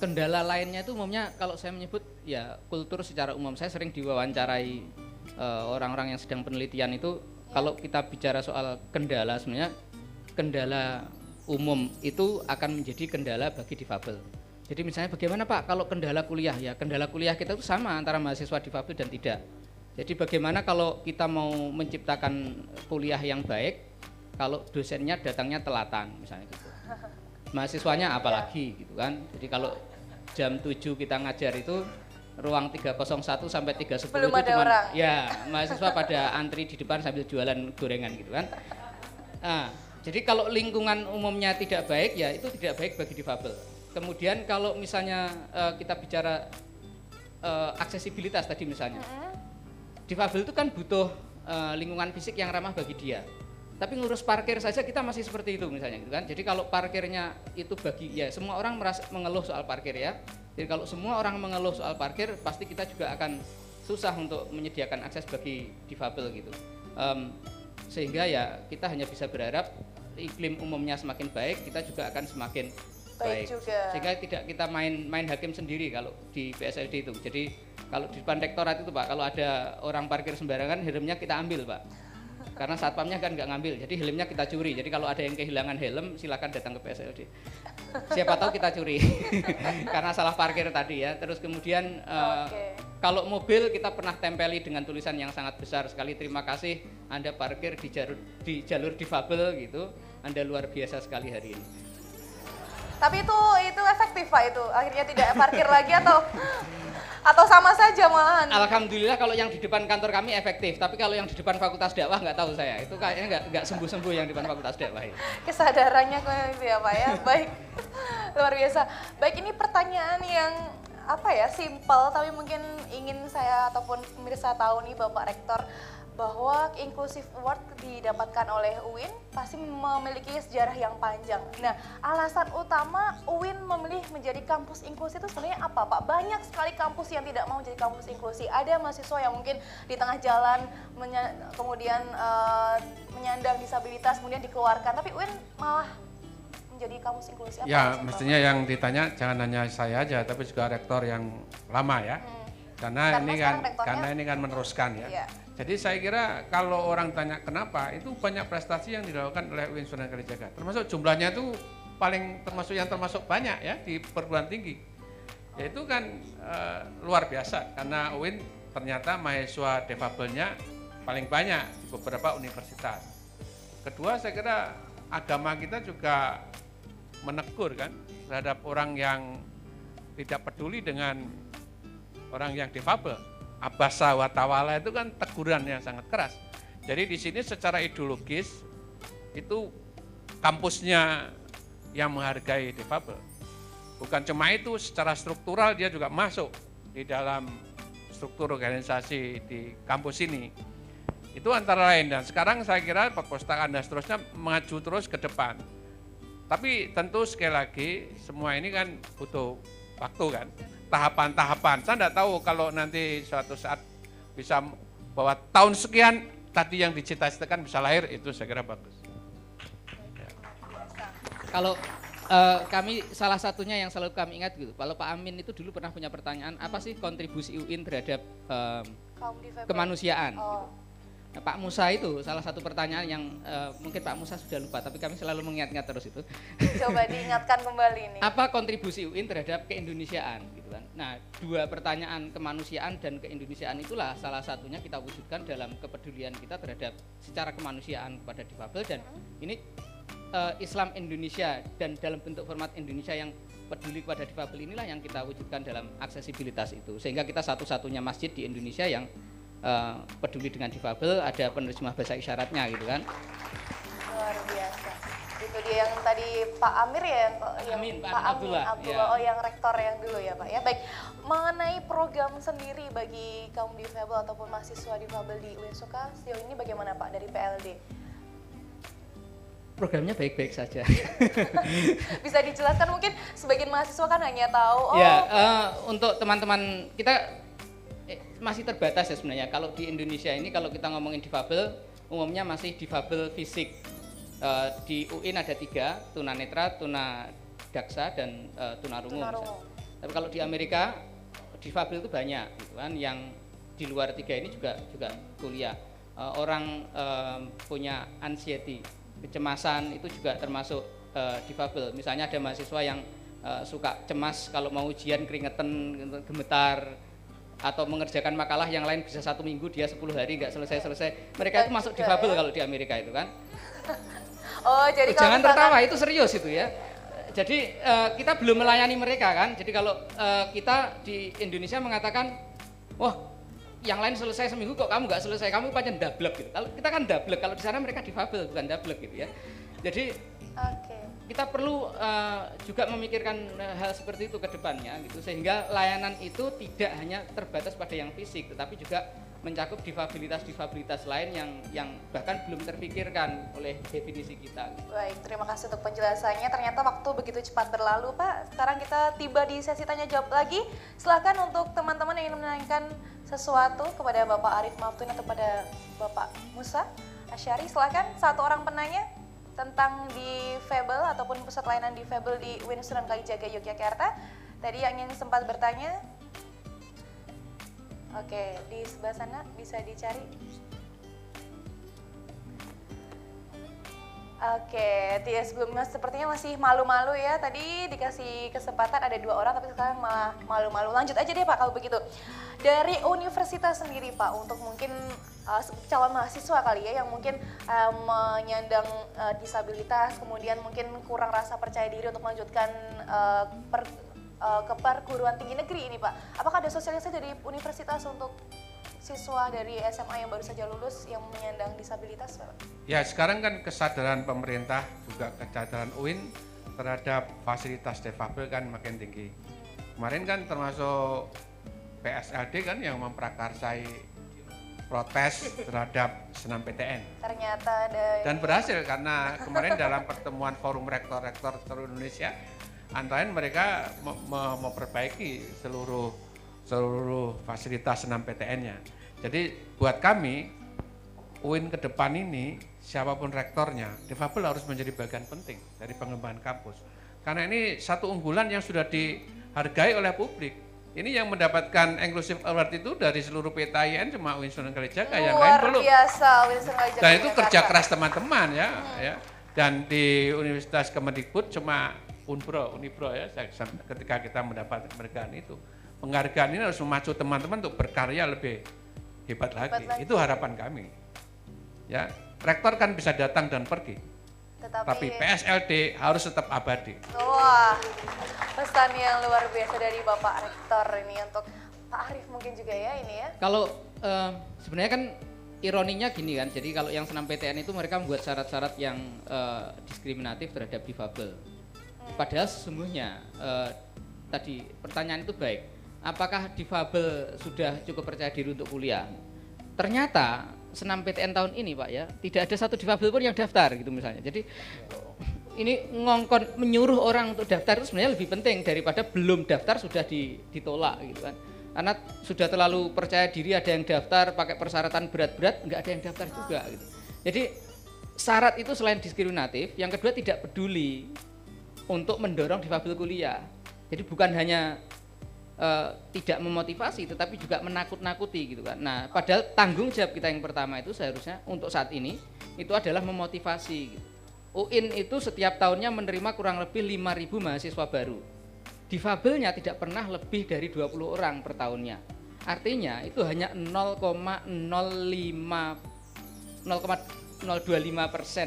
Kendala lainnya itu umumnya kalau saya menyebut ya kultur secara umum. Saya sering diwawancarai orang-orang yang sedang penelitian itu kalau kita bicara soal kendala sebenarnya kendala umum itu akan menjadi kendala bagi difabel. Jadi misalnya bagaimana Pak kalau kendala kuliah ya, kendala kuliah kita itu sama antara mahasiswa difabel dan tidak. Jadi bagaimana kalau kita mau menciptakan kuliah yang baik kalau dosennya datangnya telatan misalnya gitu. Mahasiswanya apalagi gitu kan. Jadi kalau jam 7 kita ngajar itu ruang 301 sampai 310 belum itu ada cuman, orang. Ya mahasiswa pada antri di depan sambil jualan gorengan gitu kan. Nah, jadi kalau lingkungan umumnya tidak baik ya itu tidak baik bagi difabel. Kemudian kalau misalnya kita bicara aksesibilitas tadi misalnya, difabel itu kan butuh lingkungan fisik yang ramah bagi dia. Tapi ngurus parkir saja kita masih seperti itu misalnya gitu kan. Jadi kalau parkirnya itu bagi ya semua orang mengeluh soal parkir ya. Jadi kalau semua orang mengeluh soal parkir pasti kita juga akan susah untuk menyediakan akses bagi difabel gitu. Sehingga ya kita hanya bisa berharap iklim umumnya semakin baik, kita juga akan semakin baik juga. Sehingga tidak kita main hakim sendiri kalau di PSLD itu. Jadi kalau di depan rektorat itu Pak, kalau ada orang parkir sembarangan, helmnya kita ambil Pak. Karena satpamnya kan nggak ngambil, jadi helmnya kita curi. Jadi kalau ada yang kehilangan helm, silakan datang ke PSLD. Siapa tahu kita curi, karena salah parkir tadi ya. Terus kemudian kalau mobil kita pernah tempeli dengan tulisan yang sangat besar sekali. Terima kasih Anda parkir di jalur difabel gitu. Anda luar biasa sekali hari ini. Tapi itu efektif Pak itu? Akhirnya tidak parkir lagi atau sama saja malahan? Alhamdulillah kalau yang di depan kantor kami efektif, tapi kalau yang di depan Fakultas Dakwah nggak tahu saya. Itu kayaknya nggak sembuh-sembuh yang di depan Fakultas Dakwah. Ya. Kesadarannya itu ya Pak ya, baik. Luar biasa. Baik, ini pertanyaan yang simpel tapi mungkin ingin saya ataupun pemirsa tahu nih Bapak Rektor, bahwa Inclusive Award didapatkan oleh UIN pasti memiliki sejarah yang panjang. Nah, alasan utama UIN memilih menjadi kampus inklusi itu sebenarnya apa Pak? Banyak sekali kampus yang tidak mau jadi kampus inklusi. Ada mahasiswa yang mungkin di tengah jalan kemudian menyandang disabilitas kemudian dikeluarkan, tapi UIN malah jadi kampus inklusi? Apa Ya, contoh? mestinya yang ditanya jangan hanya saya aja, tapi juga rektor yang lama ya. Karena ini kan meneruskan ya. Iya. Jadi saya kira kalau orang tanya kenapa, itu banyak prestasi yang dilakukan oleh UIN Sunan Kalijaga. Termasuk jumlahnya itu termasuk banyak ya di perguruan tinggi. Ya itu kan luar biasa karena UIN ternyata mahasiswa difabelnya paling banyak di beberapa universitas. Kedua, saya kira agama kita juga menegur kan terhadap orang yang tidak peduli dengan orang yang difabel. Abasa wa tawala itu kan teguran yang sangat keras. Jadi di sini secara ideologis itu kampusnya yang menghargai difabel. Bukan cuma itu, secara struktural dia juga masuk di dalam struktur organisasi di kampus ini. Itu antara lain, dan sekarang saya kira perpustakaan dan seterusnya maju terus ke depan. Tapi tentu sekali lagi semua ini kan butuh waktu kan, tahapan-tahapan. Saya tidak tahu kalau nanti suatu saat bisa bahwa tahun sekian tadi yang dicita-citakan bisa lahir, itu saya kira bagus. Kalau kami salah satunya yang selalu kami ingat gitu, kalau Pak Amin itu dulu pernah punya pertanyaan, apa sih kontribusi UIN terhadap kemanusiaan? Gitu. Nah, Pak Musa itu salah satu pertanyaan yang mungkin Pak Musa sudah lupa, tapi kami selalu mengingat-ingat terus itu. Coba diingatkan kembali nih. Apa kontribusi UIN terhadap keindonesiaan gitu kan? Nah, dua pertanyaan kemanusiaan dan keindonesiaan itulah salah satunya kita wujudkan dalam kepedulian kita terhadap secara kemanusiaan kepada difabel, dan ini Islam Indonesia dan dalam bentuk format Indonesia yang peduli kepada difabel inilah yang kita wujudkan dalam aksesibilitas itu, sehingga kita satu-satunya masjid di Indonesia yang peduli dengan difabel, ada penerjemah bahasa isyaratnya gitu kan. Luar biasa. Itu dia yang tadi Pak Amir ya, yang Pak Abdullah, ya. Oh yang rektor yang dulu ya Pak ya. Baik, mengenai program sendiri bagi kaum difabel ataupun mahasiswa difabel di UINSUKA sejauh ini bagaimana Pak dari PLD? Programnya baik-baik saja. Bisa dijelaskan, mungkin sebagian mahasiswa kan hanya tahu untuk teman-teman kita masih terbatas ya sebenarnya. Kalau di Indonesia ini kalau kita ngomongin difabel, umumnya masih difabel fisik. Di UIN ada 3, tunanetra, tunadaksa, dan tunarungu. Tapi kalau di Amerika difabel itu banyak gitu kan, yang di luar 3 ini juga kuliah. Orang punya anxiety, kecemasan itu juga termasuk difabel. Misalnya ada mahasiswa yang suka cemas kalau mau ujian, keringetan, gemetar, atau mengerjakan makalah yang lain bisa 1 minggu, dia 10 hari nggak selesai. Mereka itu masuk difabel kalau di Amerika itu kan. Oh, jadi jangan tertawa, itu serius itu ya. Jadi kita belum melayani mereka kan. Jadi kalau kita di Indonesia mengatakan, wah yang lain selesai seminggu kok kamu nggak selesai, kamu pancen dablek gitu. Kalau kita kan dablek, kalau di sana mereka difabel bukan dablek gitu ya. Jadi kita perlu juga memikirkan hal seperti itu ke depannya gitu, sehingga layanan itu tidak hanya terbatas pada yang fisik, tetapi juga mencakup difabilitas lain yang bahkan belum terpikirkan oleh definisi kita. Baik, terima kasih untuk penjelasannya. Ternyata waktu begitu cepat berlalu, Pak. Sekarang kita tiba di sesi tanya jawab lagi. Silakan untuk teman-teman yang ingin menanyakan sesuatu kepada Bapak Arif Maftun atau kepada Bapak Musa Asyari, silakan. Satu orang penanya tentang difabel ataupun pusat layanan difabel di UIN Sunan Kalijaga Yogyakarta. Tadi yang ingin sempat bertanya. Oke, di sebelah sana bisa dicari. Oke, sebelumnya sepertinya masih malu-malu ya. Tadi dikasih kesempatan ada 2 orang, tapi sekarang malah malu-malu. Lanjut aja deh Pak kalau begitu. Dari universitas sendiri Pak, untuk mungkin calon mahasiswa kali ya yang mungkin menyandang disabilitas, kemudian mungkin kurang rasa percaya diri untuk melanjutkan ke perguruan tinggi negeri ini Pak. Apakah ada sosialisasi dari universitas untuk siswa dari SMA yang baru saja lulus yang menyandang disabilitas Pak? Ya, sekarang kan kesadaran pemerintah juga kesadaran UIN terhadap fasilitas difabel kan makin tinggi. Kemarin kan termasuk PSLD kan yang memprakarsai protes terhadap senam PTN. Ternyata ada dan berhasil karena kemarin dalam pertemuan forum rektor-rektor seluruh Indonesia, antara lain mereka memperbaiki seluruh fasilitas senam PTN-nya. Jadi buat kami UIN ke depan ini, siapapun rektornya, difabel harus menjadi bagian penting dari pengembangan kampus. Karena ini satu unggulan yang sudah dihargai oleh publik. Ini yang mendapatkan Inclusive Award itu dari seluruh PTIN cuma UIN Sunan Kalijaga, yang lain belum. Luar biasa, UIN Sunan Kalijaga. Dan itu kerja keras teman-teman ya. Dan di Universitas Kemendikbud cuma Unibro ya, ketika kita mendapat penghargaan itu. Penghargaan ini harus memacu teman-teman untuk berkarya lebih hebat lagi. Itu harapan kami. Ya, rektor kan bisa datang dan pergi. Tapi PSLD harus tetap abadi. Wah, pesan yang luar biasa dari Bapak Rektor ini untuk Pak Arief mungkin juga ya ini ya. Kalau sebenarnya kan ironinya gini kan, jadi kalau yang senam PTN itu mereka membuat syarat-syarat yang diskriminatif terhadap difabel. Padahal sesungguhnya tadi pertanyaan itu baik, apakah difabel sudah cukup percaya diri untuk kuliah? Ternyata senam PTN tahun ini Pak ya, tidak ada satu difabel pun yang daftar gitu misalnya. Jadi ini ngongkon menyuruh orang untuk daftar itu sebenarnya lebih penting daripada belum daftar sudah ditolak gitu kan. Karena sudah terlalu percaya diri, ada yang daftar pakai persyaratan berat-berat, nggak ada yang daftar juga gitu. Jadi syarat itu selain diskriminatif, yang kedua tidak peduli untuk mendorong difabel kuliah. Jadi bukan hanya tidak memotivasi tetapi juga menakut-nakuti gitu kan. Nah, padahal tanggung jawab kita yang pertama itu seharusnya untuk saat ini itu adalah memotivasi gitu. UIN itu setiap tahunnya menerima kurang lebih 5.000 mahasiswa baru. Difabelnya tidak pernah lebih dari 20 orang per tahunnya. Artinya itu hanya 0,025%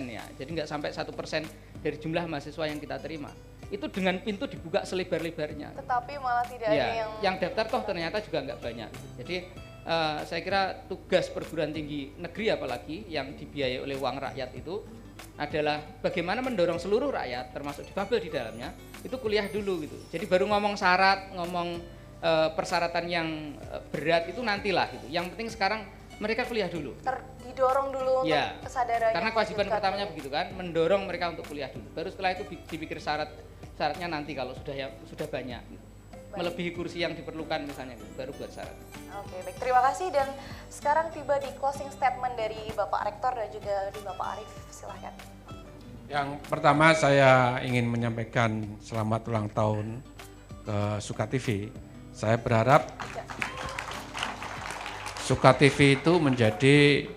ya. Jadi nggak sampai 1% dari jumlah mahasiswa yang kita terima. Itu dengan pintu dibuka selebar-lebarnya. Tetapi malah tidak ada yang daftar toh ternyata juga nggak banyak. Jadi saya kira tugas perguruan tinggi negeri apalagi yang dibiayai oleh uang rakyat itu adalah bagaimana mendorong seluruh rakyat termasuk difabel di dalamnya itu kuliah dulu gitu. Jadi baru ngomong syarat, ngomong persyaratan yang berat itu nantilah gitu. Yang penting sekarang mereka kuliah dulu. Didorong dulu untuk kesadarannya. Karena kewajiban pertamanya begitu kan, mendorong mereka untuk kuliah dulu. Baru setelah itu dipikir syaratnya nanti kalau sudah banyak gitu. Melebihi kursi yang diperlukan misalnya gitu, baru buat syarat. Oke, baik. Terima kasih dan sekarang tiba di closing statement dari Bapak Rektor dan juga dari Bapak Arief. Silahkan. Yang pertama saya ingin menyampaikan selamat ulang tahun ke Suka TV. Saya berharap Suka TV itu menjadi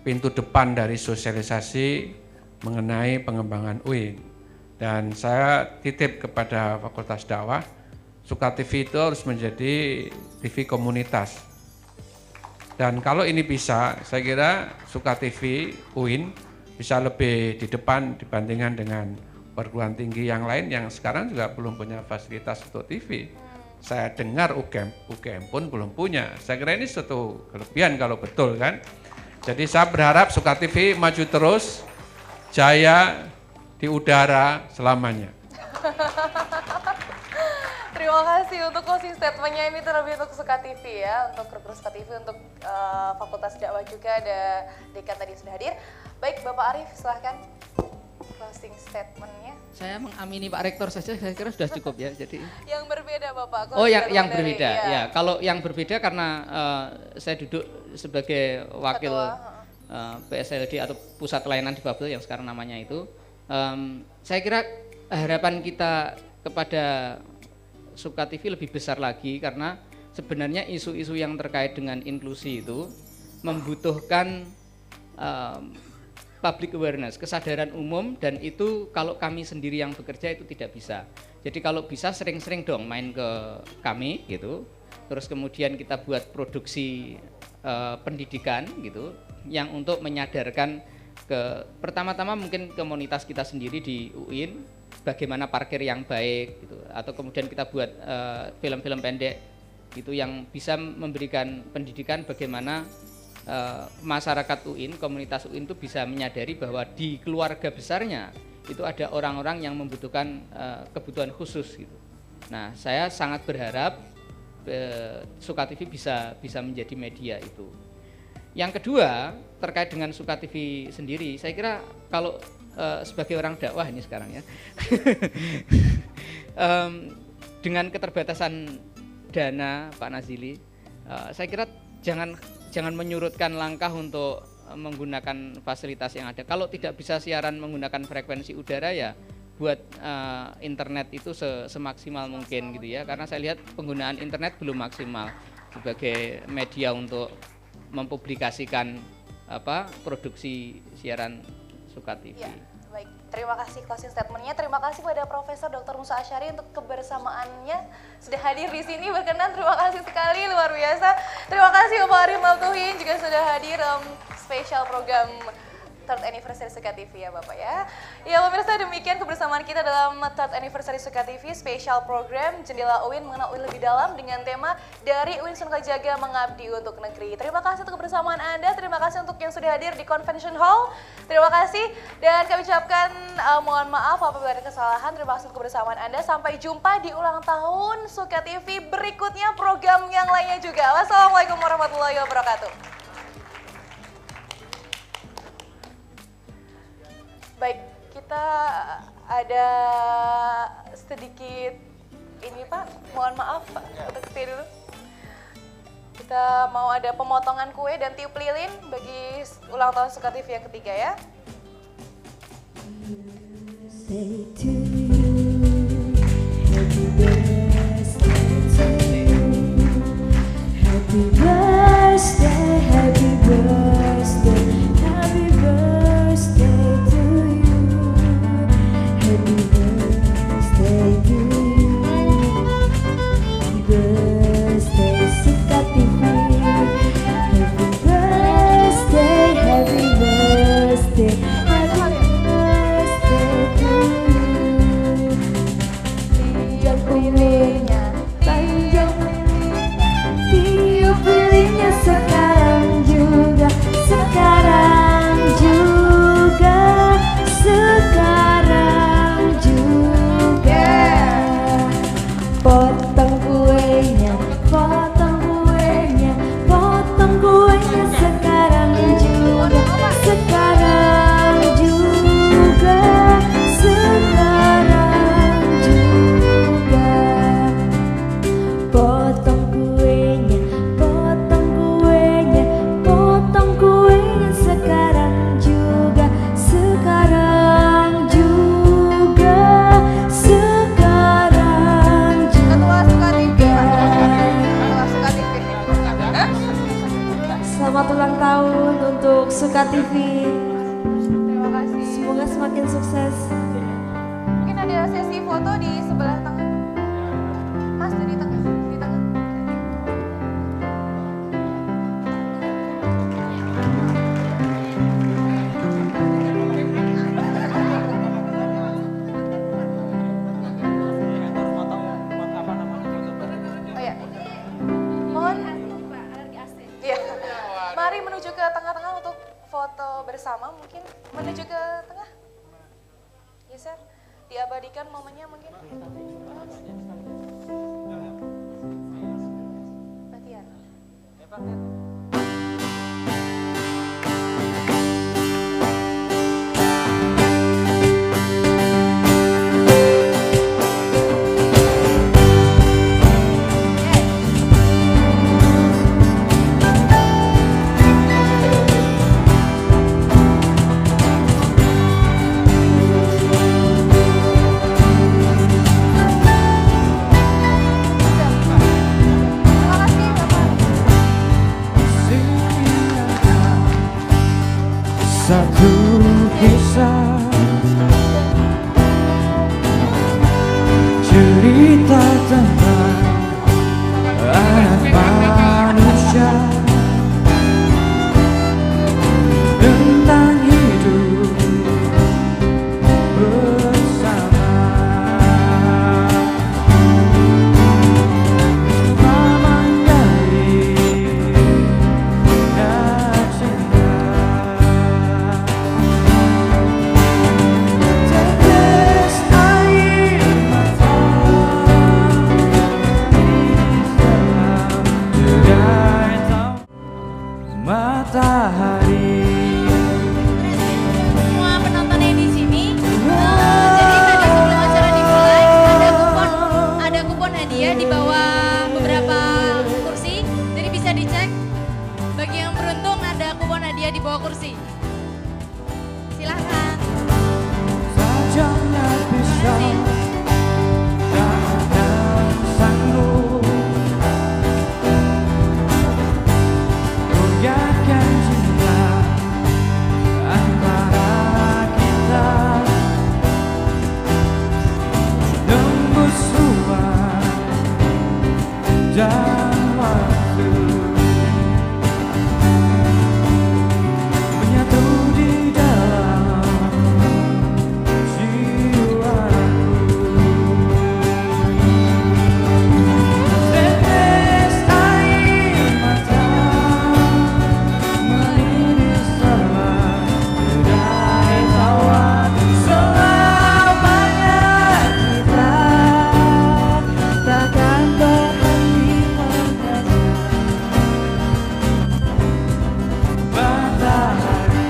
pintu depan dari sosialisasi mengenai pengembangan UIN. Dan saya titip kepada Fakultas Dakwah, Suka TV itu harus menjadi TV komunitas. Dan kalau ini bisa, saya kira Suka TV UIN bisa lebih di depan dibandingkan dengan perguruan tinggi yang lain yang sekarang juga belum punya fasilitas untuk TV. Saya dengar UGM pun belum punya. Saya kira ini suatu kelebihan kalau betul kan. Jadi saya berharap Suka TV maju terus, jaya di udara selamanya. Terima kasih untuk closing statement-nya ini terlebih untuk Suka TV ya, untuk kru Suka TV, untuk Fakultas Dakwah juga ada dekan tadi sudah hadir. Baik, Bapak Arief silahkan closing statement-nya. Saya mengamini Pak Rektor saja, saya kira sudah cukup ya. Jadi yang berbeda Bapak. Oh yang berbeda ya. Kalau yang berbeda karena saya duduk sebagai wakil PSLD atau Pusat Layanan Difabel yang sekarang namanya itu. Saya kira harapan kita kepada Suka TV lebih besar lagi karena sebenarnya isu-isu yang terkait dengan inklusi itu membutuhkan public awareness, kesadaran umum, dan itu kalau kami sendiri yang bekerja itu tidak bisa. Jadi kalau bisa sering-sering dong main ke kami gitu, terus kemudian kita buat produksi pendidikan gitu, yang untuk menyadarkan pertama-tama mungkin komunitas kita sendiri di UIN, bagaimana parkir yang baik gitu, atau kemudian kita buat film-film pendek gitu yang bisa memberikan pendidikan bagaimana masyarakat UIN, komunitas UIN itu bisa menyadari bahwa di keluarga besarnya itu ada orang-orang yang membutuhkan kebutuhan khusus gitu. Nah, saya sangat berharap Suka TV bisa menjadi media itu. Yang kedua, terkait dengan Suka TV sendiri, saya kira kalau sebagai orang dakwah ini sekarang ya, dengan keterbatasan dana Pak Nazili, saya kira jangan menyurutkan langkah untuk menggunakan fasilitas yang ada. Kalau tidak bisa siaran menggunakan frekuensi udara ya buat internet itu semaksimal mungkin gitu ya, karena saya lihat penggunaan internet belum maksimal sebagai media untuk mempublikasikan produksi siaran Suka TV. Ya, baik. Terima kasih closing statementnya. Terima kasih pada Profesor Dr. Musa Asyari untuk kebersamaannya sudah hadir di sini berkenan. Terima kasih sekali, luar biasa. Terima kasih Bapak Arif Maltuhin juga sudah hadir dalam spesial program Third Anniversary Suka TV ya Bapak ya. Ya pemirsa, demikian kebersamaan kita dalam Third Anniversary Suka TV spesial program Jendela UIN mengenal UIN lebih dalam dengan tema Dari UIN Sunan Kalijaga Mengabdi untuk Negeri. Terima kasih untuk kebersamaan Anda, terima kasih untuk yang sudah hadir di Convention Hall. Terima kasih dan kami ucapkan mohon maaf apabila ada kesalahan. Terima kasih untuk kebersamaan Anda. Sampai jumpa di ulang tahun Suka TV berikutnya, program yang lainnya juga. Wassalamualaikum warahmatullahi wabarakatuh. Baik, kita ada sedikit ini Pak, mohon maaf Pak, untuk stay dulu. Kita mau ada pemotongan kue dan tiup lilin bagi ulang tahun Suka TV yang ketiga ya. Happy birthday, happy birthday, happy birthday to you. Happy birthday to you. Happy birthday Suka TV. Happy birthday, happy birthday, happy birthday to you. Panjang umurnya, panjang tiup lilinnya sekarang juga, sekarang juga, sekarang juga. Potong kuenya, potong kuenya, potong kuenya sekarang juga, sekarang juga, sekarang juga. Potong kuenya, potong kuenya, potong kuenya sekarang juga, sekarang juga, sekarang juga. Selamat ulang tahun untuk Suka TV. Terima kasih. Semoga semakin sukses. Mungkin ada sesi foto di sebelah tengah. Mas, di tengah, di tengah. Oh ya, mohon. Iya. Mari menuju ke tengah-tengah untuk foto bersama, mungkin menuju ke tengah. Geser, diabadikan momennya mungkin. Batian. Satu kisah cerita tentang anak manusia, tentang hidup bersama. Memandai dan cinta sekali. Silakan. Tajamnya pisau tak akan sanggup goyahkan cinta antara kita, nembus ruang dan waktu, menyatu di dalam jiwaku. Tetes air mata mengiris selang kedai tawa, selamanya kita takkan berhenti mengejar matahari.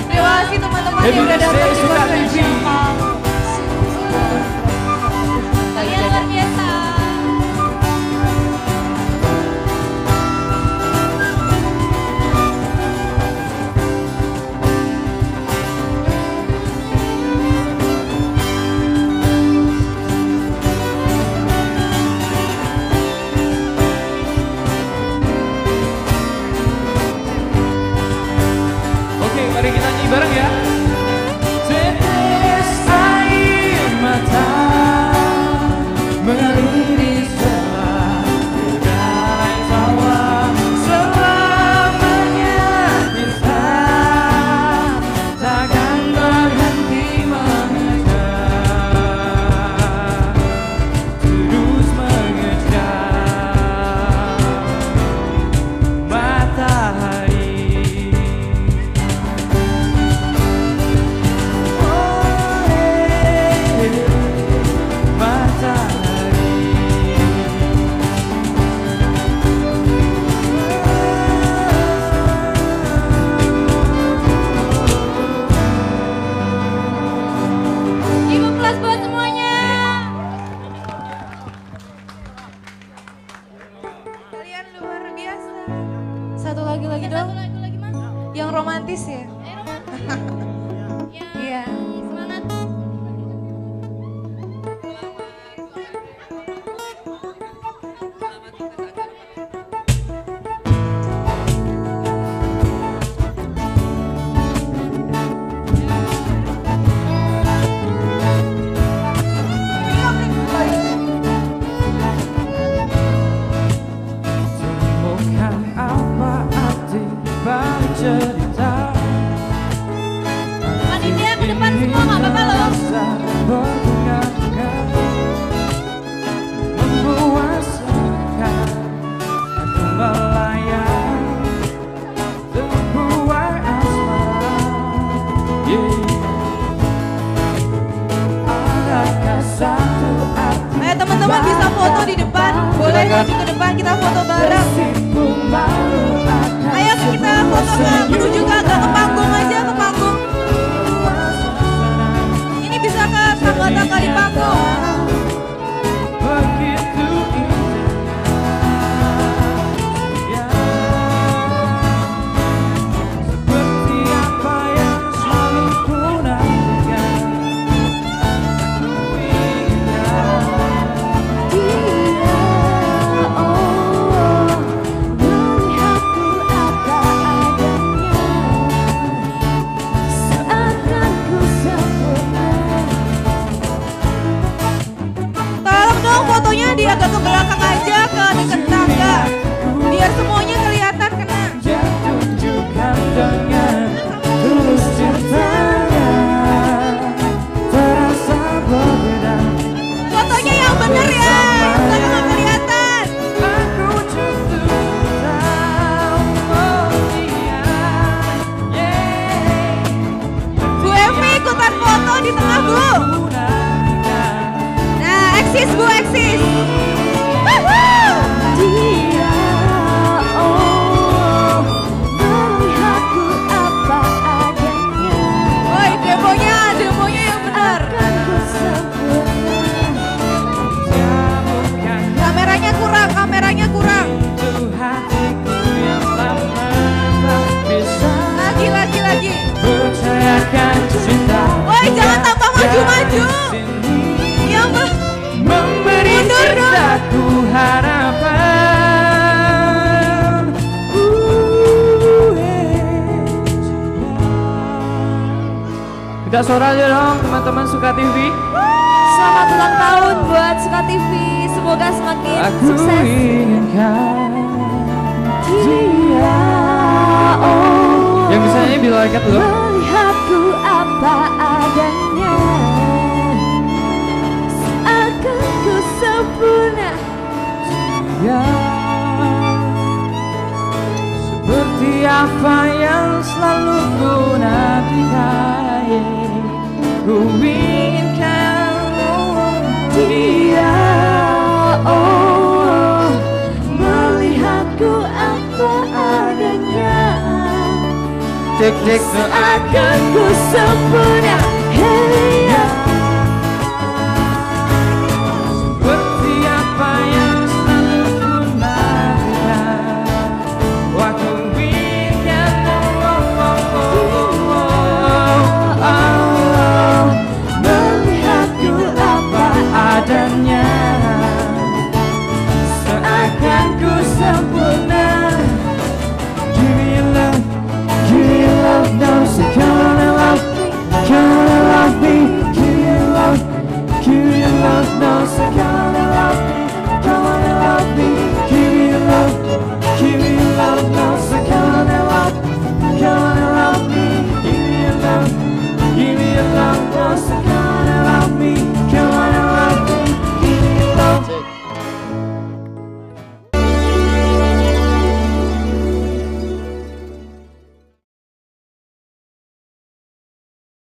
Terima kasih teman-teman yang udah datang di Special. Kalian luar biasa. Oke, mari kita nyanyi bareng ya. Tetes air mata mengalir selang kedai tawa, selamanya kita takkan berhenti mengejar, terus mengejar matahari. Ibu kelas buat semuanya. Kalian luar biasa. Satu lagi dong. Yang romantis ya. Iya. Semangat. Temukan apa arti balik cerita. Panitia ke depan semua nggak apa-apa loh. Berbunga-bunga memuaskan aku melayang sebuah asmara. Adakah satu arti? Ayo teman-teman bisa foto di depan. Boleh maju ke depan kita foto bareng. Ayo kita foto menuju ke panggung aja, ke panggung. Ini bisa ke tangga-tangga di panggung. Begitu seperti apa yang selalu ku nantikan. Dia, oh, Minta suara aja dong teman-teman Suka TV. Selamat ulang tahun buat Suka TV. Semoga semakin Aku sukses. inginkan Dia, oh, yang bisa nyanyi bila ikat dulu. melihatku apa adanya, seakan ku sempurna. Ya, seperti apa yang selalu ku nantikan. Ku inginkan Dia, oh, melihatku apa adanya, cek seakan ku sempurna. Hey, ya. seperti apa yang selalu ku nantikan. Wah, ku inginkan melihatku apa adanya, seakan ku sempurna.